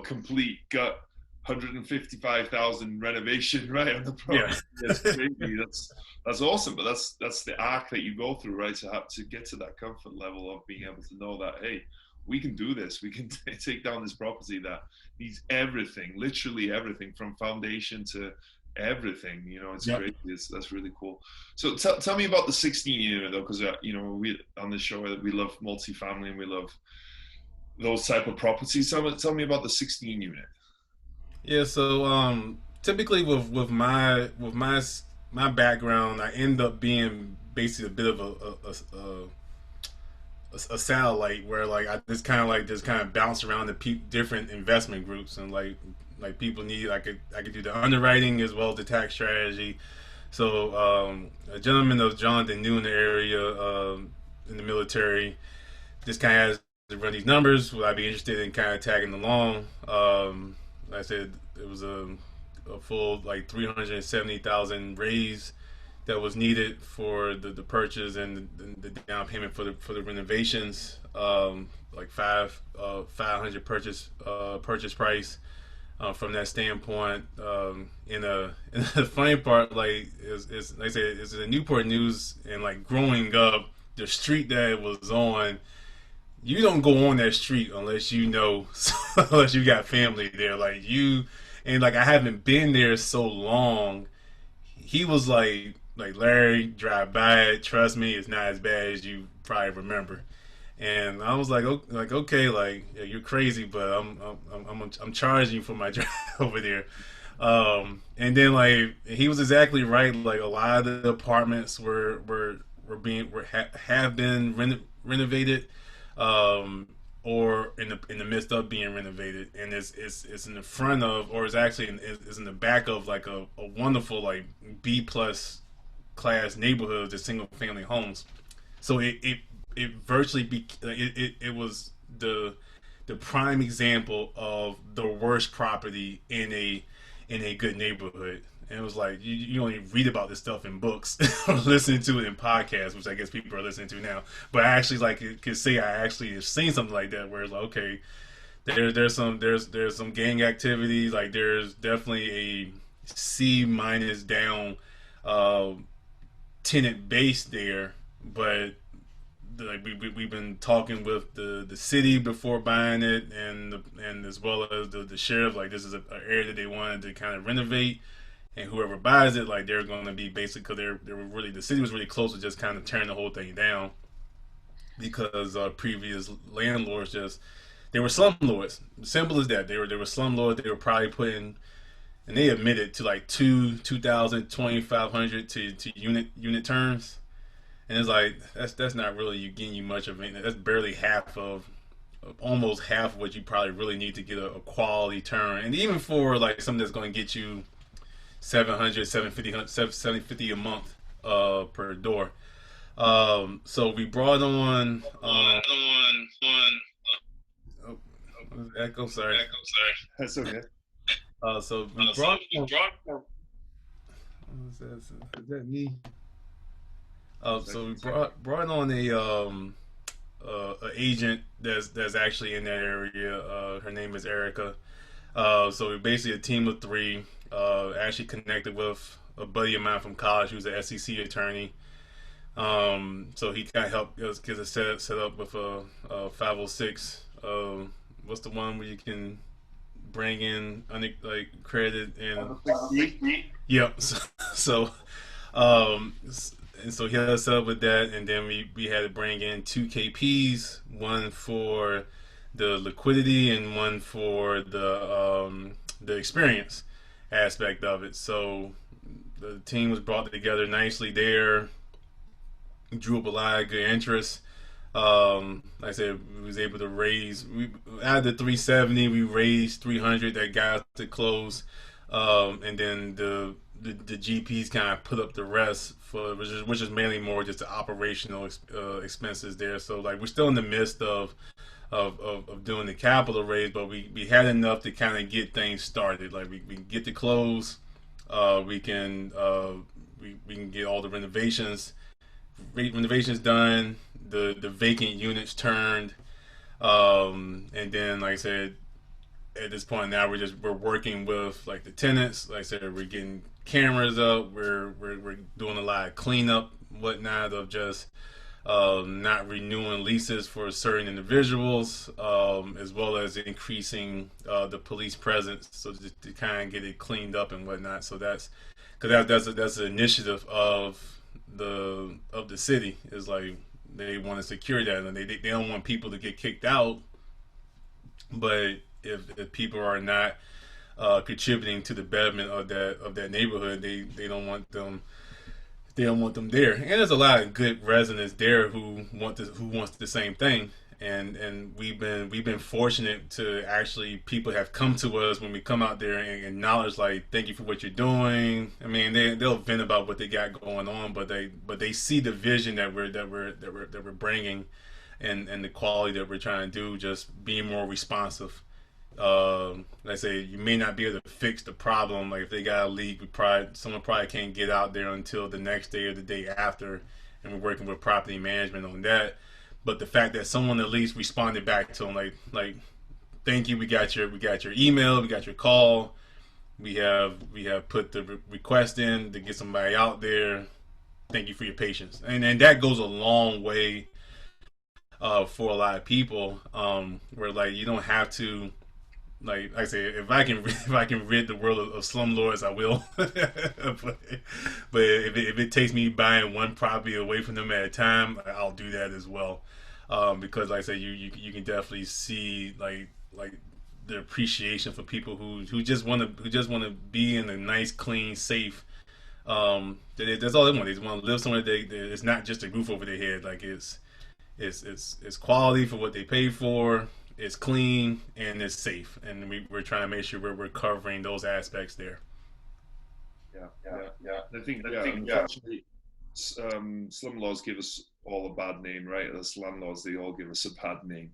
complete gut 155,000 renovation right on the property. Yeah. That's crazy. That's awesome, but that's the arc that you go through, right? To have to get to that comfort level of being able to know that, hey, we can do this. We can take down this property that needs everything, literally everything, from foundation to everything. It's
Yep.
great. That's really cool. So tell me about the 16 unit though, because we on this show, we love multifamily and we love those type of properties. Tell me about the 16 unit.
Yeah. So typically with my background, I end up being basically a bit of a satellite, where like I just kind of bounce around the different investment groups, and like people need, I could do the underwriting as well as the tax strategy. So a gentleman of Jonathan knew in the area, in the military, just kind of has to run these numbers. Would I be interested in kind of tagging along? Like I said, it was a full like 370,000 raise that was needed for the purchase and the down payment for the renovations. Like 500 purchase price. From that standpoint, in the funny part, like is like I said, it's the Newport News, and like growing up, the street that it was on, you don't go on that street unless you know, unless you got family there. Like and like I haven't been there so long. He was like Larry, drive by it. Trust me, it's not as bad as you probably remember. And I was like, okay, like yeah, you're crazy, but I'm charging you for my drive over there. And then like he was exactly right. Like a lot of the apartments have been renovated, um, or in the midst of being renovated, and it's in the front of, or it's actually it's in the back of like a wonderful like B+ class neighborhood, the single family homes. So it virtually it was the prime example of the worst property in a good neighborhood. And it was like you only read about this stuff in books or listen to it in podcasts, which I guess people are listening to now. But I actually like could say I actually have seen something like that where it's like, okay, there's some gang activity. Like there's definitely a C- down uh, tenant base there, but like we've been talking with the city before buying it, and as well as the sheriff. Like this is an area that they wanted to kind of renovate, and whoever buys it, like they're going to be basically, because they were really, the city was really close to just kind of tearing the whole thing down because previous landlords just, they were slumlords. Simple as that. They were slumlords. They were probably putting, and they admitted to like 2,000, 2,500 to unit terms. And it's like that's not really you getting you much of it. That's barely half of, almost half of what you probably really need to get a quality turn. And even for like something that's going to get you 700, 750 a month per door. So we brought on oh, echo, sorry.
That's okay.
So we brought is that me? So we brought on a agent that's actually in that area. Her name is Erica. So we're basically a team of three. Actually connected with a buddy of mine from college who's an SEC attorney. So he kind of helped us get us set up with a 506. What's the one where you can bring in like credit and yep. So and so he had us set up with that, and then we had to bring in two KPs, one for the liquidity and one for the experience aspect of it. So the team was brought together nicely there, drew up a lot of good interest. Like I said, we was able to raise, out of the 370, we raised 300 that got us to close, and then the GPs kind of put up the rest for which is mainly more just the operational expenses there. So like we're still in the midst of doing the capital raise, but we had enough to kind of get things started. Like we can get the close, we can get all the renovations done, the vacant units turned, and then like I said, at this point now we're working with like the tenants. Like I said, we're getting cameras up. We're doing a lot of cleanup, whatnot, of just not renewing leases for certain individuals, as well as increasing the police presence, so to kind of get it cleaned up and whatnot. So that's because that's an initiative of the city. Is like they want to secure that, and they don't want people to get kicked out. But if people are not contributing to the betterment of that neighborhood, they don't want them. They don't want them there, and there's a lot of good residents there who wants the same thing. And we've been fortunate to actually, people have come to us when we come out there and acknowledge, like, thank you for what you're doing. I mean, they'll vent about what they got going on, but they see the vision that we're bringing, and the quality that we're trying to do, just being more responsive. Like I say, you may not be able to fix the problem. Like if they got a leak, someone probably can't get out there until the next day or the day after, and we're working with property management on that. But the fact that someone at least responded back to them, like thank you, we got your email, we got your call, we have put the request in to get somebody out there. Thank you for your patience, and that goes a long way for a lot of people. Where like you don't have to like I say, if I can if I can rid the world of slumlords, I will. But if it takes me buying one property away from them at a time, I'll do that as well. Because like I say, you can definitely see like the appreciation for people who just want to be in a nice, clean, safe. That's all they want. They just want to live somewhere. It's not just a roof over their head. Like it's quality for what they pay for. It's clean and it's safe, and we're trying to make sure we're covering those aspects there.
Yeah. Unfortunately, slum laws give us all a bad name, right? As landlords, they all give us a bad name.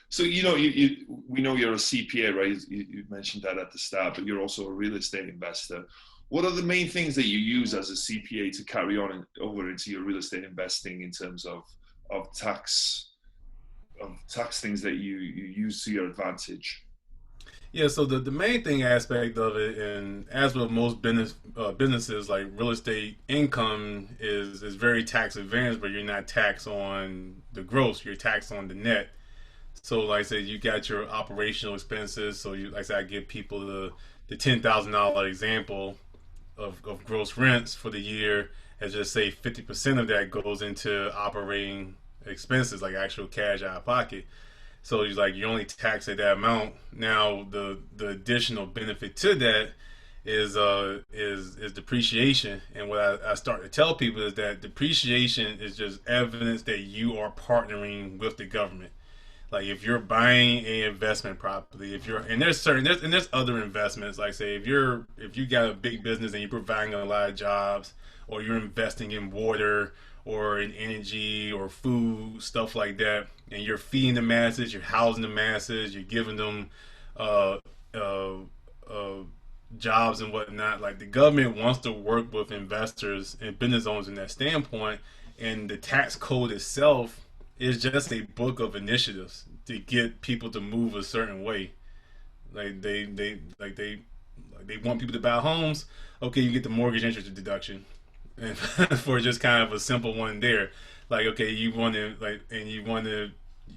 So we know you're a CPA, right? You mentioned that at the start, but you're also a real estate investor. What are the main things that you use as a CPA to carry on over into your real estate investing in terms of tax things that you use to your advantage?
Yeah, so the main thing aspect of it, and as with most businesses, like real estate income is very tax advantaged, but you're not taxed on the gross, you're taxed on the net. So like I said, you got your operational expenses. So like I said, I give people the $10,000 example of gross rents for the year, and just say 50% of that goes into operating expenses, like actual cash out of pocket. So he's like, you only tax at that amount. Now the additional benefit to that is depreciation. And what I start to tell people is that depreciation is just evidence that you are partnering with the government. Like if you're buying a investment property, if you're and there's other investments, like say if you got a big business and you're providing a lot of jobs, or you're investing in water or in energy or food, stuff like that, and you're feeding the masses, you're housing the masses, you're giving them uh, uh, uh, jobs and whatnot. Like the government wants to work with investors and business owners in that standpoint, and the tax code itself is just a book of initiatives to get people to move a certain way. Like they want people to buy homes. Okay, you get the mortgage interest deduction, and for just kind of a simple one there. Like okay, you want to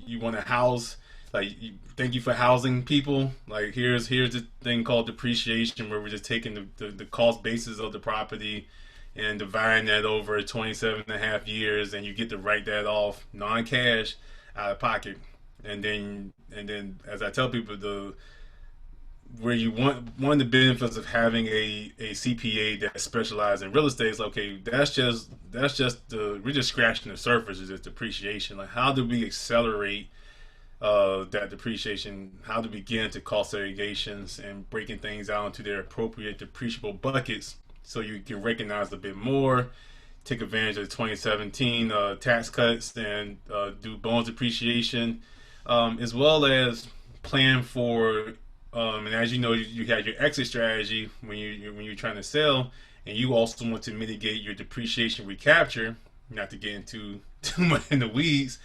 you want to house. Thank you for housing people. Like here's the thing called depreciation, where we're just taking the cost basis of the property and dividing that over 27 and a half years, and you get to write that off non-cash out of pocket. And then as I tell people, where you want one of the benefits of having a CPA that specializes in real estate is okay, that's just we're just scratching the surface. Is just depreciation. Like how do we accelerate that depreciation? How do we get into cost segregations and breaking things out into their appropriate depreciable buckets, so you can recognize a bit more, take advantage of the 2017 tax cuts, and do bonus depreciation, as well as plan for, and as you know, you had your exit strategy when you're trying to sell, and you also want to mitigate your depreciation recapture. Not to get into too much in the weeds,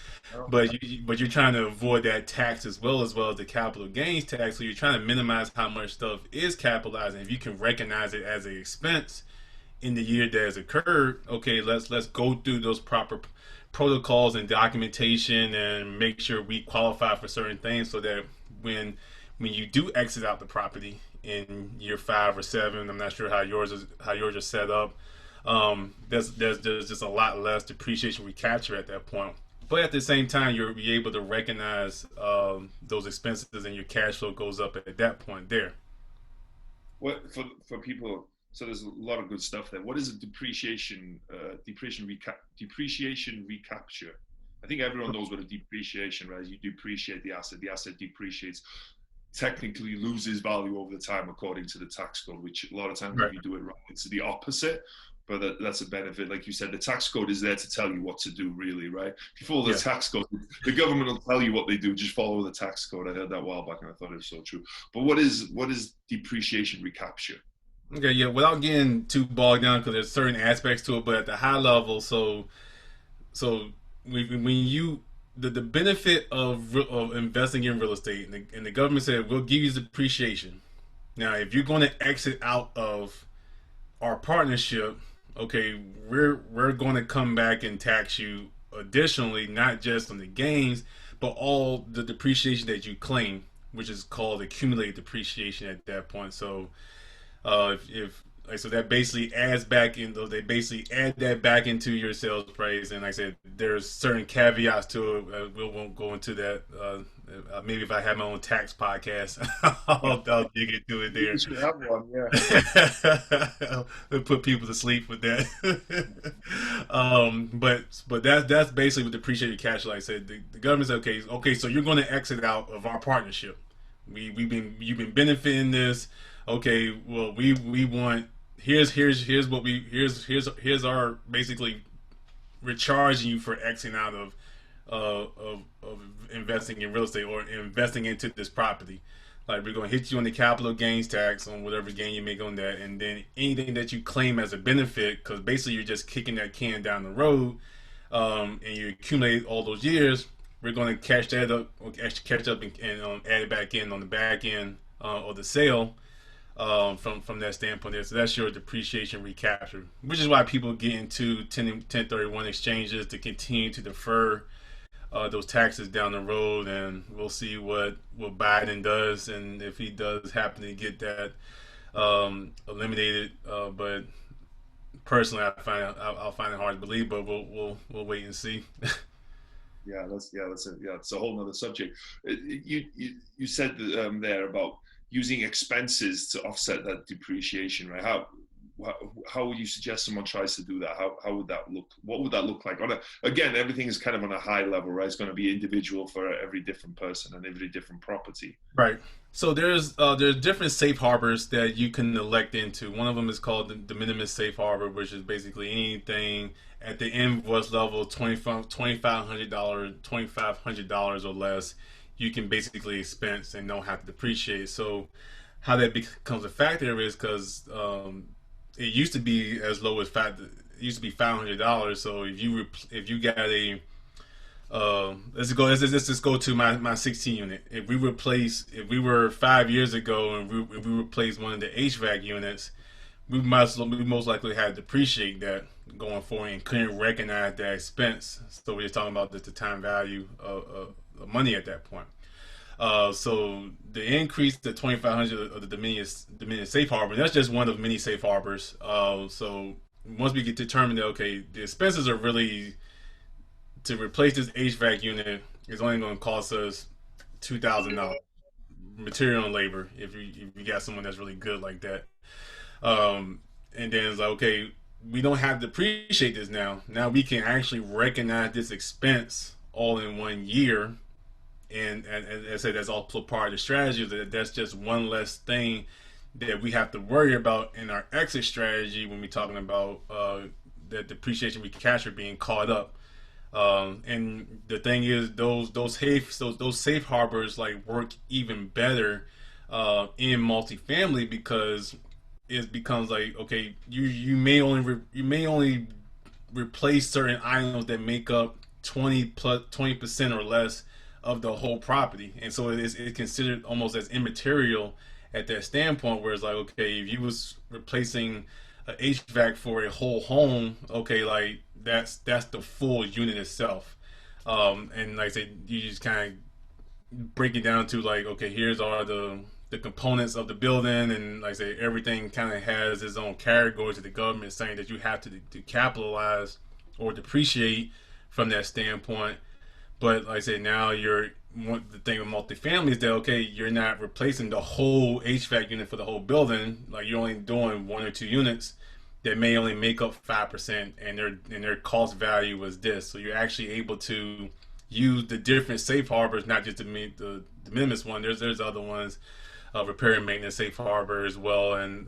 but you're trying to avoid that tax as well as the capital gains tax. So you're trying to minimize how much stuff is capitalized, and if you can recognize it as an expense in the year that has occurred, okay, let's go through those proper protocols and documentation and make sure we qualify for certain things, so that when you do exit out the property in year 5 or 7, I'm not sure how yours are set up. There's just a lot less depreciation recapture at that point. But at the same time, you'll be able to recognize those expenses, and your cash flow goes up at that point there.
What for people? So there's a lot of good stuff there. What is a depreciation recapture? I think everyone knows what a depreciation, right? You depreciate the asset depreciates, technically loses value over the time according to the tax code, which a lot of times, right, if you do it wrong, it's the opposite. But that's a benefit. Like you said, the tax code is there to tell you what to do, really, right? If you follow the tax code, the government will tell you what they do. Just follow the tax code. I heard that a while back, and I thought it was so true. But what is depreciation recapture?
Okay, yeah, without getting too bogged down, because there's certain aspects to it, but at the high level, so when you the benefit of investing in real estate, and the government said we'll give you depreciation. Now, if you're going to exit out of our partnership, okay, we're going to come back and tax you additionally, not just on the gains, but all the depreciation that you claim which is called accumulated depreciation at that point. So if like, so that basically adds back in, they basically add that back into your sales price. And like I said, there's certain caveats to it. We won't go into that. Maybe if I have my own tax podcast, I'll dig into it there.
You should have one, yeah.
I'll put people to sleep with that. But that's basically what depreciated cash flow. Like I said, the government said, okay, so you're going to exit out of our partnership. You've been benefiting this. Okay, well we want, here's our basically recharging you for exiting out of investing in real estate or investing into this property. Like, we're going to hit you on the capital gains tax on whatever gain you make on that, and then anything that you claim as a benefit, because basically you're just kicking that can down the road, and you accumulate all those years. We're going to catch that up, and add it back in on the back end of the sale. From that standpoint there. So that's your depreciation recapture, which is why people get into 1031 exchanges to continue to defer those taxes down the road. And we'll see what Biden does, and if he does happen to get that eliminated. But personally, I'll find it hard to believe, but we'll wait and see.
It's a whole nother subject. You said there about using expenses to offset that depreciation, right? How would you suggest someone tries to do that? How would that look? What would that look like? Again, everything is kind of on a high level, right? It's going to be individual for every different person and every different property.
Right. So there's different safe harbors that you can elect into. One of them is called the de minimis safe harbor, which is basically anything at the invoice level, $2,500 or less, you can basically expense and don't have to depreciate. So how that becomes a factor is because it used to be as low as $500. So if you got a let's just go to my 16 unit. If we were 5 years ago and we replaced one of the HVAC units, we most likely had to depreciate that going forward and couldn't recognize that expense. So we're just talking about the time value of money at that point. So the increase to 2,500 of the Dominion safe harbor, that's just one of many safe harbors. So once we get determined that, okay, the expenses are really, to replace this HVAC unit is only going to cost us $2,000 material and labor if you got someone that's really good like that. And then it's like, okay, we don't have to depreciate this now. Now we can actually recognize this expense all in 1 year. And as I said, that's also part of the strategy. That's just one less thing that we have to worry about in our exit strategy when we're talking about that depreciation recapture being caught up. And the thing is, those safe harbors like work even better in multifamily, because it becomes like, okay, you may only replace certain items that make up 20% or less of the whole property, and so it's considered almost as immaterial at that standpoint. Where it's like, okay, if you was replacing an HVAC for a whole home, okay, like that's the full unit itself. And like I said, you just kind of break it down to like, okay, here's all the components of the building, and like I say, everything kind of has its own categories that the government is saying that you have to capitalize or depreciate from that standpoint. But like I said, now the thing with multifamily is that, okay, you're not replacing the whole HVAC unit for the whole building. Like, you're only doing 1 or 2 units that may only make up 5%, and their cost value was this. So you're actually able to use the different safe harbors, not just the de minimis one. There's other ones, repair and maintenance safe harbor as well, and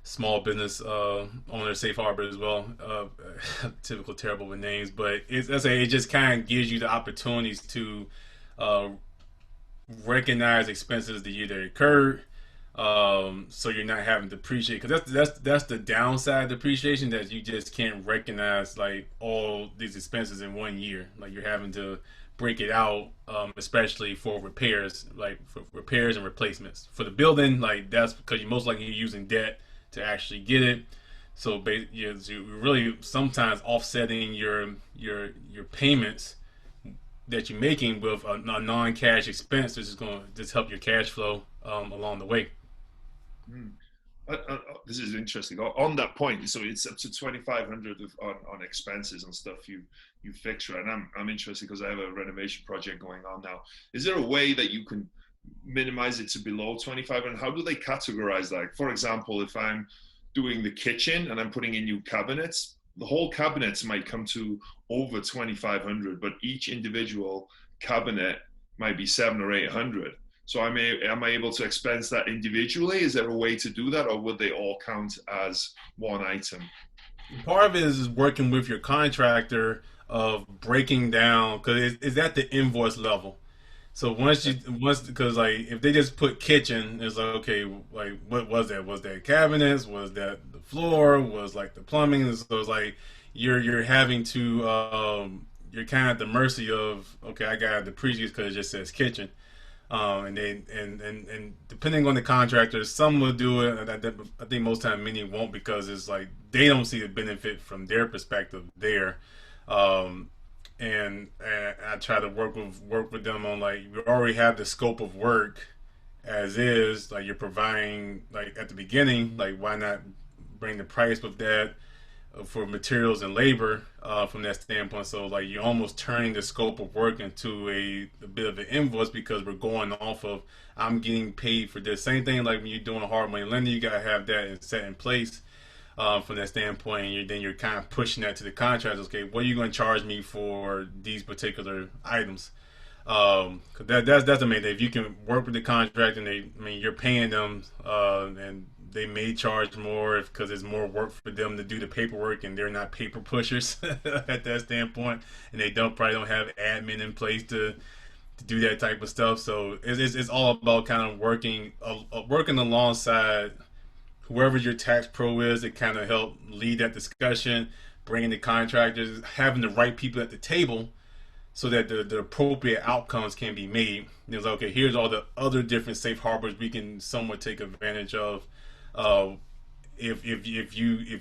small business owner safe harbor as well. Typical terrible with names, but it just kind of gives you the opportunities to recognize expenses the year that occurred, so you're not having to depreciate. Because that's the downside of depreciation, that you just can't recognize like all these expenses in 1 year. Like, you're having to break it out, especially for repairs, like for repairs and replacements for the building. Like, that's because you're most likely using debt to actually get it. So you're really sometimes offsetting your payments that you're making with a non-cash expense, which is going to just help your cash flow along the way.
Mm. This is interesting. On that point, so it's up to 2,500 on expenses and stuff you fix, right? And I'm interested because I have a renovation project going on now. Is there a way that you can minimize it to below 2,500? How do they categorize that? For example, if I'm doing the kitchen and I'm putting in new cabinets, the whole cabinets might come to over 2,500, but each individual cabinet might be 700 or 800. So am I able to expense that individually? Is there a way to do that, or would they all count as one item?
Part of it is working with your contractor of breaking down, because it's at the invoice level. So once because like if they just put kitchen, it's like, okay, like what was that? Was that cabinets? Was that the floor? Was like the plumbing? So it's like you're having to you're kind of at the mercy of, okay, I got the previous because it just says kitchen. And they and depending on the contractor, some will do it. I think most time many won't, because it's like they don't see the benefit from their perspective there. And I try to work with them on, like, you already have the scope of work as is, like you're providing, like at the beginning, like why not bring the price with that for materials and labor from that standpoint. So like you're almost turning the scope of work into a bit of an invoice, because we're going off of, I'm getting paid for this. Same thing like when you're doing a hard money lender, you gotta have that set in place from that standpoint. And then you're kind of pushing that to the contractors. Okay, what are you going to charge me for these particular items? That's the main thing. If you can work with the contractor, and you're paying them, and they may charge more because it's more work for them to do the paperwork, and they're not paper pushers at that standpoint, and they probably don't have admin in place to do that type of stuff. So it's all about kind of working alongside whoever your tax pro is to kind of help lead that discussion, bringing the contractors, having the right people at the table so that the appropriate outcomes can be made. It's like, okay, here's all the other different safe harbors we can somewhat take advantage of. If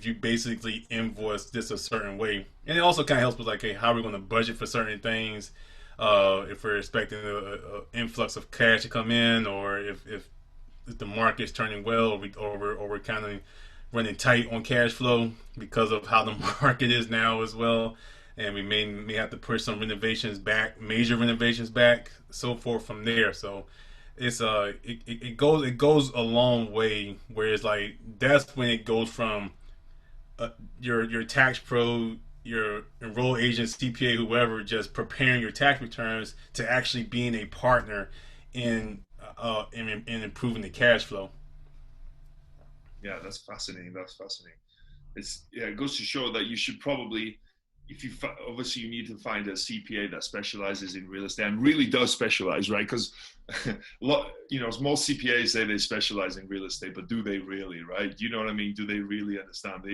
you basically invoice this a certain way, and it also kind of helps with like, hey, how are we going to budget for certain things? If we're expecting an influx of cash to come in, or if the market's turning well, or we're kind of running tight on cash flow because of how the market is now as well, and we may have to push some renovations back, major renovations back, so forth from there. So it's it goes a long way, where it's like that's when it goes from your tax pro, your enrolled agent, CPA, whoever, just preparing your tax returns, to actually being a partner in improving the cash flow.
Yeah, that's fascinating. It goes to show that you should probably, obviously you need to find a CPA that specializes in real estate and really does specialize, right? Because most CPAs say they specialize in real estate, but do they really, right? Do you know what I mean? Do they really understand?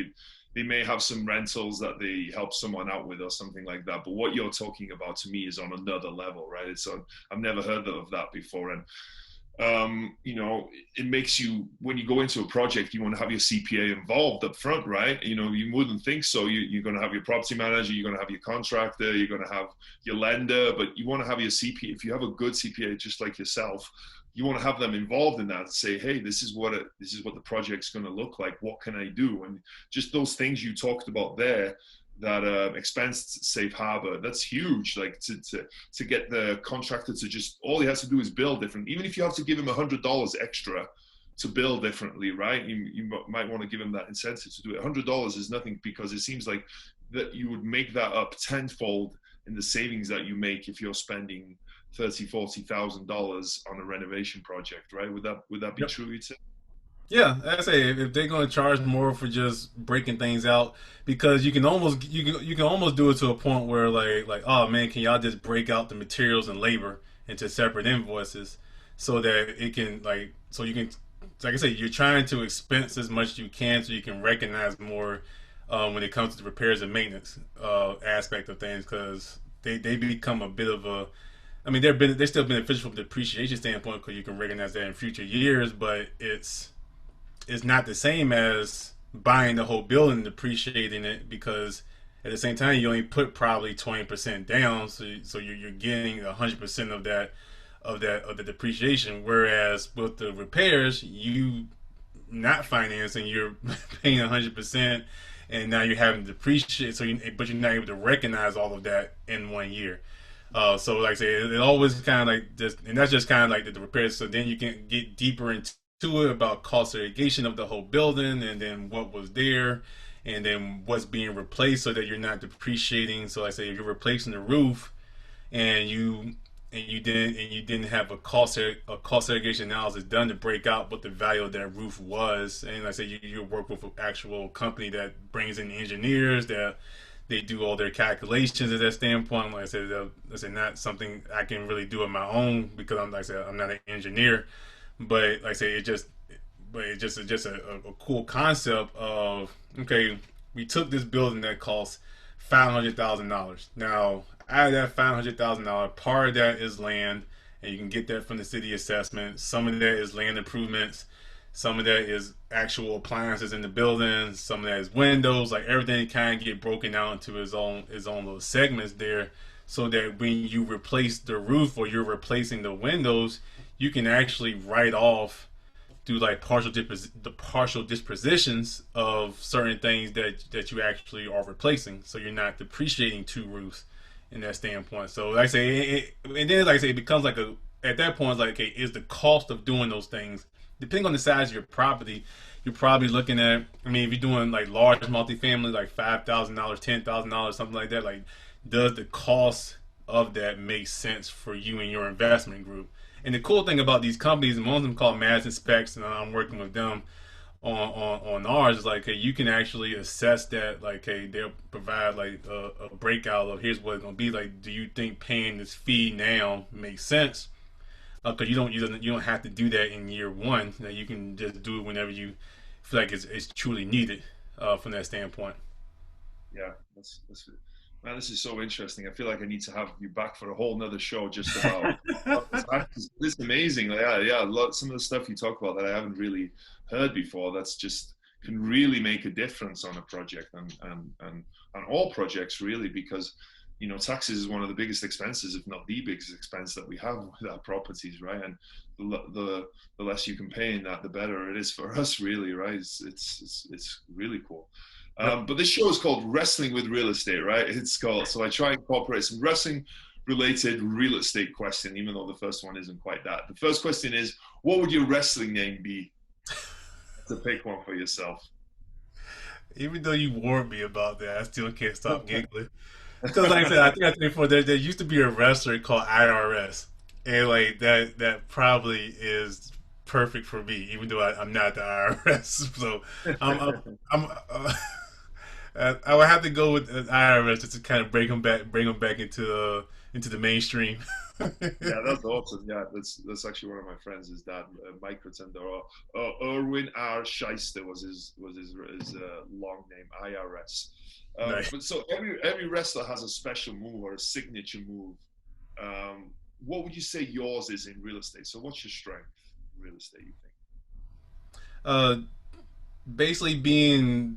They may have some rentals that they help someone out with or something like that. But what you're talking about to me is on another level, right? I've never heard of that before. And it makes you, when you go into a project, you want to have your CPA involved up front, right? You wouldn't think so. You're going to have your property manager, you're going to have your contractor, you're going to have your lender, but you want to have your CPA. If you have a good CPA, just like yourself, you want to have them involved in that and say, hey, this is what the project's going to look like. What can I do? And just those things you talked about there, that expense safe harbor, that's huge. Like to get the contractor to just, all he has to do is bill different. Even if you have to give him $100 extra to bill differently, right? You might want to give him that incentive to do it. $100 is nothing, because it seems like that you would make that up tenfold in the savings that you make if you're spending $30,000-$40,000 on a renovation project, right? Would that be
Yep.
true, you'd say?
Yeah, I say if they're going to charge more for just breaking things out, because you can almost do it to a point where like, oh man, can y'all just break out the materials and labor into separate invoices, so that it can, like, so you can, like I said, you're trying to expense as much as you can so you can recognize more when it comes to the repairs and maintenance aspect of things, because they become a bit of a, I mean, they're still beneficial from the depreciation standpoint, because you can recognize that in future years, but it's not the same as buying the whole building and depreciating it, because At the same time, you only put probably 20% down, so you're getting 100% of the depreciation. Whereas with the repairs, you not financing, you're paying 100%, and now you're having to depreciate. But you're not able to recognize all of that in 1 year. So like I say, it always kind of like just, and that's just kind of like the repairs. So then you can get deeper into it about cost segregation of the whole building, and then what was there, and then what's being replaced, so that you're not depreciating. So like I say, if you're replacing the roof, and you didn't have a cost segregation analysis done to break out what the value of that roof was, and like I say, you work with an actual company that brings in engineers that they do all their calculations at that standpoint. Like I said, that's not something I can really do on my own, because I'm not an engineer. But like I say, it's just a cool concept of, okay, we took this building that cost $500,000. Now, out of that $500,000, part of that is land, and you can get that from the city assessment. Some of that is land improvements. Some of that is actual appliances in the building. Some of that is windows. Like, everything kind of get broken out into its own little segments there, so that when you replace the roof or you're replacing the windows, you can actually write off, do like partial dispositions of certain things that you actually are replacing, so you're not depreciating two roofs in that standpoint. So like I say, and then like I say, it becomes like at that point, it's like, okay, is the cost of doing those things, depending on the size of your property, you're probably looking at, I mean, if you're doing like large multifamily, like $5,000, $10,000, something like that, like, does the cost of that make sense for you and your investment group? And the cool thing about these companies, and most of them called Madison Specs, and I'm working with them on ours, is like, hey, you can actually assess that. Like, hey, they'll provide like a breakout of, here's what it's gonna be. Like, do you think paying this fee now makes sense? Because you don't have to do that in year one. That you can just do it whenever you feel like it's truly needed, from that standpoint.
Yeah, that's man, this is so interesting. I feel like I need to have you back for a whole nother show just about this is amazing. Like, yeah, some of the stuff you talk about that I haven't really heard before. That's just can really make a difference on a project, and all projects really, because taxes is one of the biggest expenses, if not the biggest expense that we have with our properties, right? And the less you can pay in that, the better it is for us, really, right? It's really cool. But this show is called Wrestling with Real Estate, right? It's called, so I try and incorporate some wrestling related real estate question, even though the first one isn't quite that. The first question is, what would your wrestling name be? To pick one for yourself.
Even though you warned me about that, I still can't stop giggling. Because like I said, I think before there used to be a wrestler called IRS, and like that probably is perfect for me, even though I'm not the IRS. So I would have to go with IRS just to kind of bring them back into the mainstream.
Yeah, that's awesome. Yeah, that's actually one of my friends. Is that Mike Rotunda, or Erwin R. Scheister was his long name, IRS.
Nice.
But so every wrestler has a special move or a signature move. What would you say yours is in real estate? So what's your strength in real estate, you think?
Uh, Basically being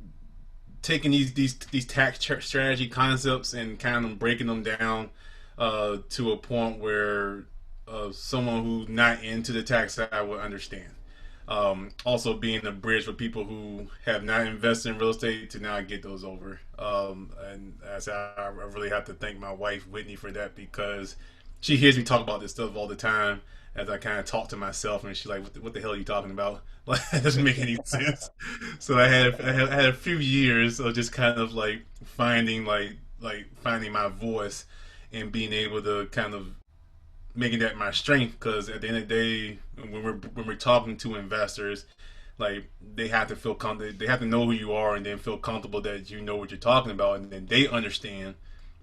taking these tax strategy concepts and kind of breaking them down, to a point where someone who's not into the tax side will understand. Also being a bridge for people who have not invested in real estate to now get those over. And as I really have to thank my wife Whitney for that, because she hears me talk about this stuff all the time as I kind of talk to myself, and she's like, what the hell are you talking about? Like, that doesn't make any sense. So I had a few years of just kind of like finding finding my voice and being able to kind of making that my strength, because at the end of the day, when we're talking to investors, like, they have to feel comfortable, they have to know who you are, and then feel comfortable that you know what you're talking about, and then they understand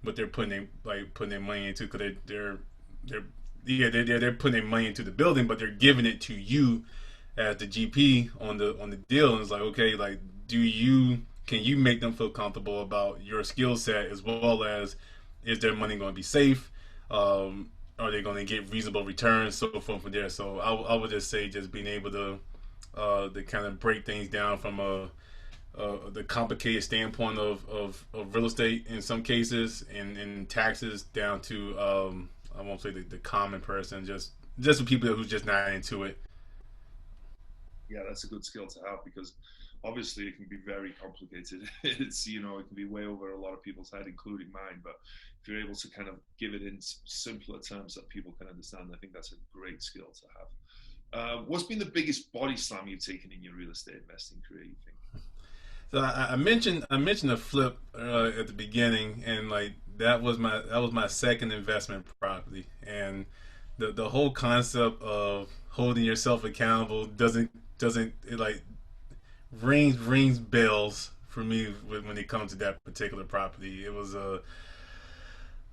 what they're putting their money into, because they're putting their money into the building, but they're giving it to you as the GP on the deal. And it's like, okay, like, can you make them feel comfortable about your skill set, as well as, is their money going to be safe? Are they going to get reasonable returns? So forth from there. So I would just say, just being able to kind of break things down from the complicated standpoint of real estate in some cases, and taxes down to I won't say the common person, just the people who's just not into it.
Yeah, that's a good skill to have because obviously it can be very complicated. It's, you know, it can be way over a lot of people's head, including mine. But if you're able to kind of give it in simpler terms that people can understand, I think that's a great skill to have. What's been the biggest body slam you've taken in your real estate investing career, you think?
So I mentioned a flip at the beginning, and like that was my second investment property, and the whole concept of holding yourself accountable doesn't it like rings bells for me when it comes to that particular property. It was a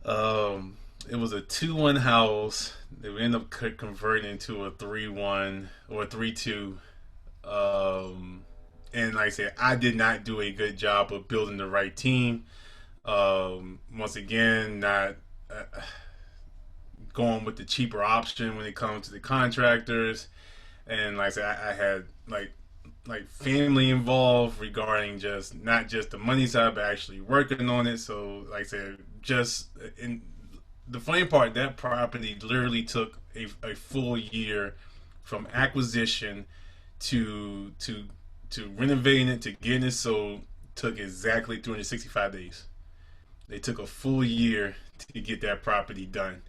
2-1 house that we ended up converting into a 3-1 or a 3-2. And like I said, I did not do a good job of building the right team. Once again, not going with the cheaper option when it comes to the contractors. And like I said, I had like family involved regarding just not just the money side, but actually working on it. So like I said, just in the funny part, that property literally took a full year from acquisition to renovating it to getting it sold. Took exactly 365 days. They took a full year to get that property done.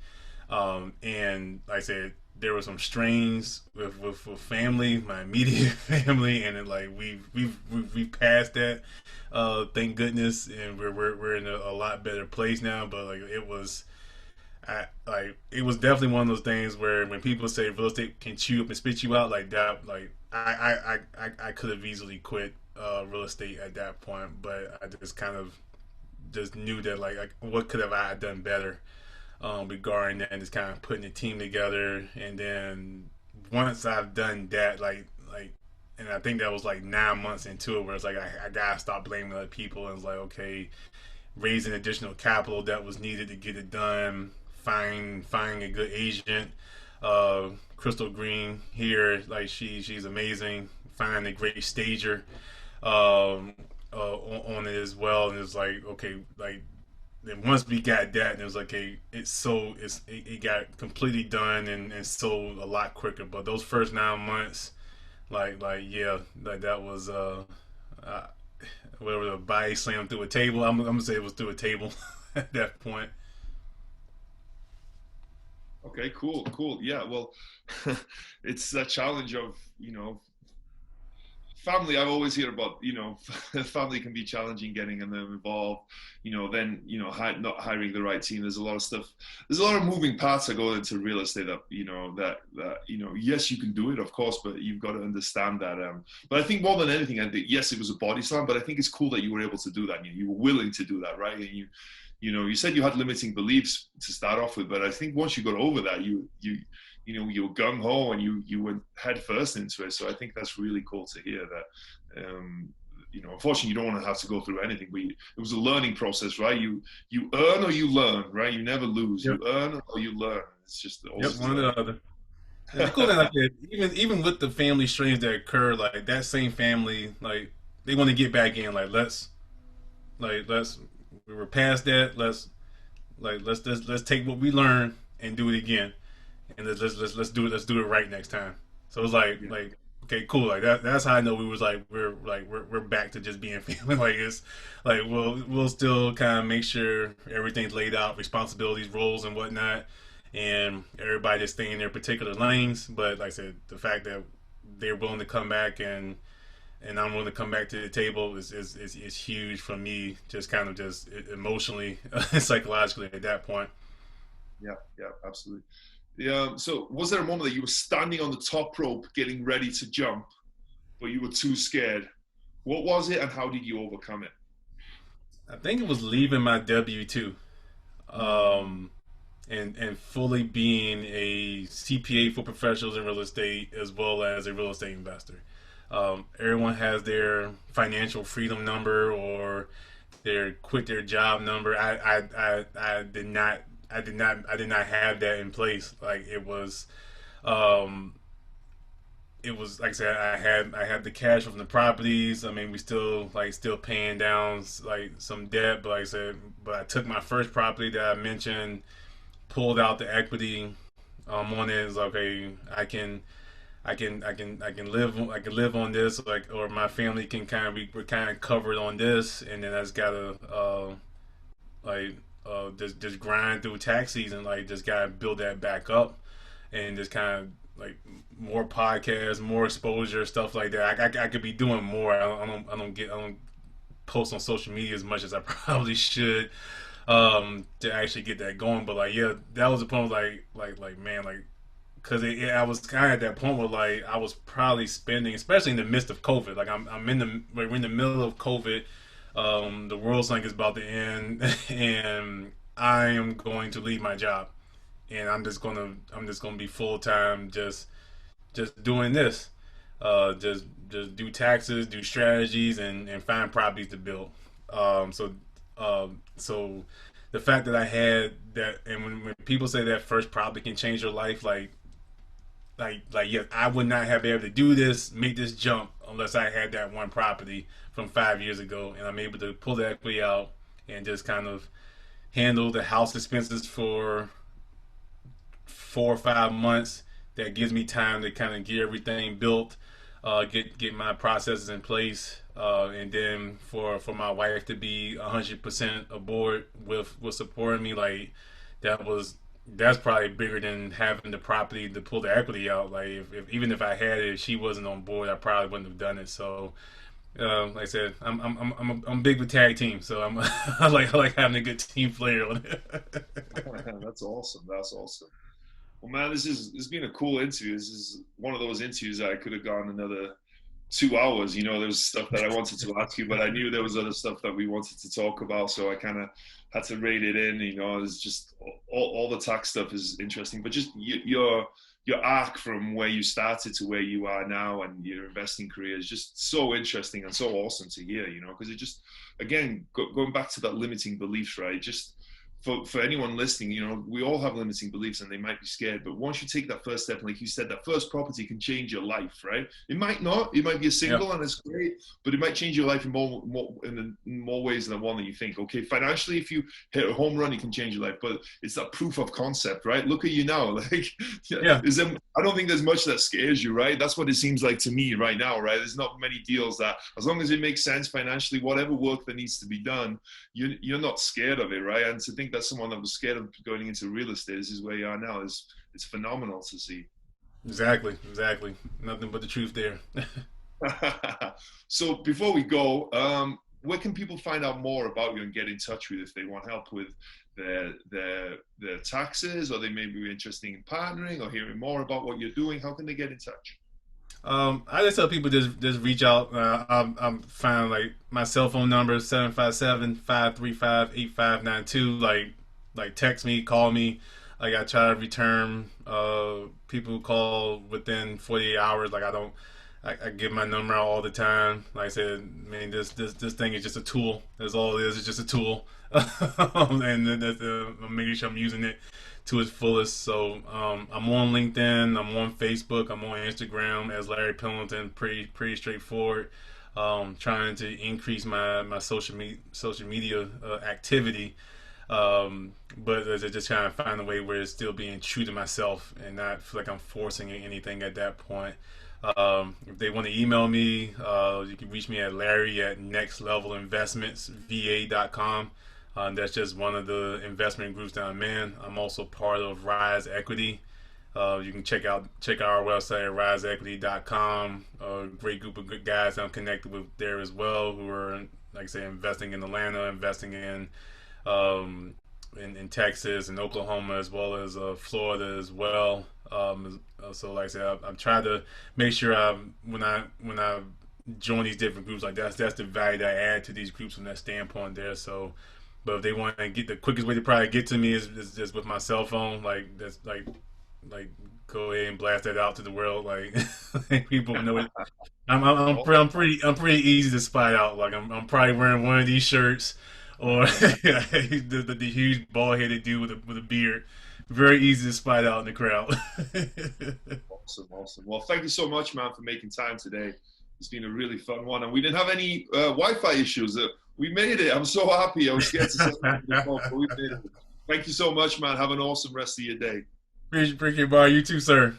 And like I said, there were some strains with family, my immediate family, and then, like we've passed that, thank goodness, and we're in a lot better place now. But like it was definitely one of those things where when people say real estate can chew up and spit you out like that, like I could have easily quit real estate at that point, but I just kind of just knew that like what could have I done better regarding that, and just kind of putting the team together. And then once I've done that, and I think that was like 9 months into it, where it's like I gotta stop blaming other people, and it's like, okay, raising additional capital that was needed to get it done, finding a good agent, Crystal Green here, like she's amazing, finding a great stager on it as well. And it's like, okay, like then once we got that, and it was like, hey, it got completely done and sold a lot quicker. But those first 9 months, yeah, like that was whatever, the body slam through a table. I'm gonna say it was through a table at that point.
Okay, cool. Yeah, well, it's a challenge of, family. I've always heard about, family can be challenging getting them involved, then, not hiring the right team. There's a lot of stuff. There's a lot of moving parts that go into real estate that, yes, you can do it, of course, but you've got to understand that. But I think more than anything, I think, yes, it was a body slam, but I think it's cool that you were able to do that. You were willing to do that, right? And you said you had limiting beliefs to start off with, but I think once you got over that, you were gung ho and you went head first into it. So I think that's really cool to hear that. Unfortunately, you don't want to have to go through anything, but it was a learning process, right? You earn or you learn, right? You never lose. Yep. You earn or you learn. It's just
one or the other. And the cool thing, like, even with the family strains that occur, like that same family, like they want to get back in. Let's we were past that. Let's take what we learned and do it again, and let's do it. Let's do it right next time. So it's like okay, cool. Like that's how I know we was we're back to just being family. Like it's like we'll still kind of make sure everything's laid out, responsibilities, roles, and whatnot, and everybody just stay in their particular lanes. But like I said, the fact that they're willing to come back and I'm willing to come back to the table is huge for me, just kind of just emotionally and psychologically at that point.
Yeah, absolutely. Yeah. So was there a moment that you were standing on the top rope getting ready to jump, but you were too scared? What was it and how did you overcome it?
I think it was leaving my W-2 and fully being a CPA for professionals in real estate as well as a real estate investor. Everyone has their financial freedom number or their quit their job number. I did not have that in place. Like it was, it was like I said, I had the cash from the properties. I mean, we still paying down like some debt, but like I said, but I took my first property that I mentioned, pulled out the equity on it. It's like, okay, I can live on this, like, or my family can we're kind of covered on this, and then I just gotta like just grind through tax season, like just gotta build that back up, and just kind of like more podcasts, more exposure, stuff like that. I could be doing more. I don't post on social media as much as I probably should to actually get that going. But like, yeah, that was the point. Like man, like, because I was kind of at that point where like I was probably spending, especially in the midst of COVID. Like we're in the middle of COVID. The world's like is about to end, and I am going to leave my job, and I'm just gonna be full time, just doing this, just do taxes, do strategies, and find properties to build. So the fact that I had that, and when people say that first property can change your life, yes, I would not have been able to do this, make this jump, unless I had that one property from 5 years ago, and I'm able to pull the equity out and just kind of handle the house expenses for 4 or 5 months. That gives me time to kind of get everything built, get my processes in place, and then for my wife to be 100% aboard with supporting me, like that's probably bigger than having the property to pull the equity out. Like if even if I had it, if she wasn't on board, I probably wouldn't have done it. So like I said, I'm big with tag team, so I like having a good team player on it.
That's awesome. That's awesome. Well, man, this has been a cool interview. This is one of those interviews that I could have gone another 2 hours. You know, there was stuff that I wanted to ask you, but I knew there was other stuff that we wanted to talk about, so I kind of had to rate it in. You know, it's just all the tax stuff is interesting, but just your arc from where you started to where you are now and your investing career is just so interesting and so awesome to hear. You know, because it just, again, going back to that limiting beliefs, right? Just for anyone listening, you know, we all have limiting beliefs and they might be scared, but once you take that first step, like you said, that first property can change your life, right? It might not, it might be a single, yeah, and it's great, but it might change your life in more ways than one that you think. Okay, financially, if you hit a home run, it can change your life, but it's that proof of concept, right? Look at you now, like, yeah. I don't think there's much that scares you, right? That's what it seems like to me right now, right? There's not many deals that, as long as it makes sense financially, whatever work that needs to be done, you're not scared of it, right? And to think that someone that was scared of going into real estate, this is where you are now, it's phenomenal to see.
Exactly. Nothing but the truth there.
So before we go, where can people find out more about you and get in touch with you if they want help with their taxes, or they may be interested in partnering or hearing more about what you're doing? How can they get in touch?
I just tell people just reach out. I'm fine. Like my cell phone number is 757-535-8592. Like text me, call me. Like I try to return people who call within 48 hours. Like I give my number out all the time. Like I said, man, this thing is just a tool. That's all it is. It's just a tool, and I'm making sure I'm using it to its fullest. So I'm on LinkedIn, I'm on Facebook, I'm on Instagram as Larry Pillington. Pretty straightforward. Trying to increase my social media activity, but just trying to find a way where it's still being true to myself and not feel like I'm forcing anything at that point. If they want to email me, you can reach me at larry@nextlevelinvestmentsva.com. That's just one of the investment groups that I'm in. I'm also part of Rize Equity. You can check out our website at rizeequity.com. A great group of good guys I'm connected with there as well, who are, like I say, investing in Atlanta, investing in Texas and Oklahoma, as well as Florida as well. So like I said, I'm trying to make sure when I join these different groups, like that's the value that I add to these groups from that standpoint there. So, but if they want to get, the quickest way to probably get to me is just with my cell phone. Like that's like go ahead and blast that out to the world. Like people know it. I'm pretty easy to spot out. Like I'm probably wearing one of these shirts, or the huge bald headed dude with a beard. Very easy to spot out in the crowd.
Awesome, awesome. Well, thank you so much, man, for making time today. It's been a really fun one, and we didn't have any Wi-Fi issues. We made it. I'm so happy. I was scared to say something before, but we made it. Thank you so much, man. Have an awesome rest of your day.
Appreciate it, Barri. You too, sir.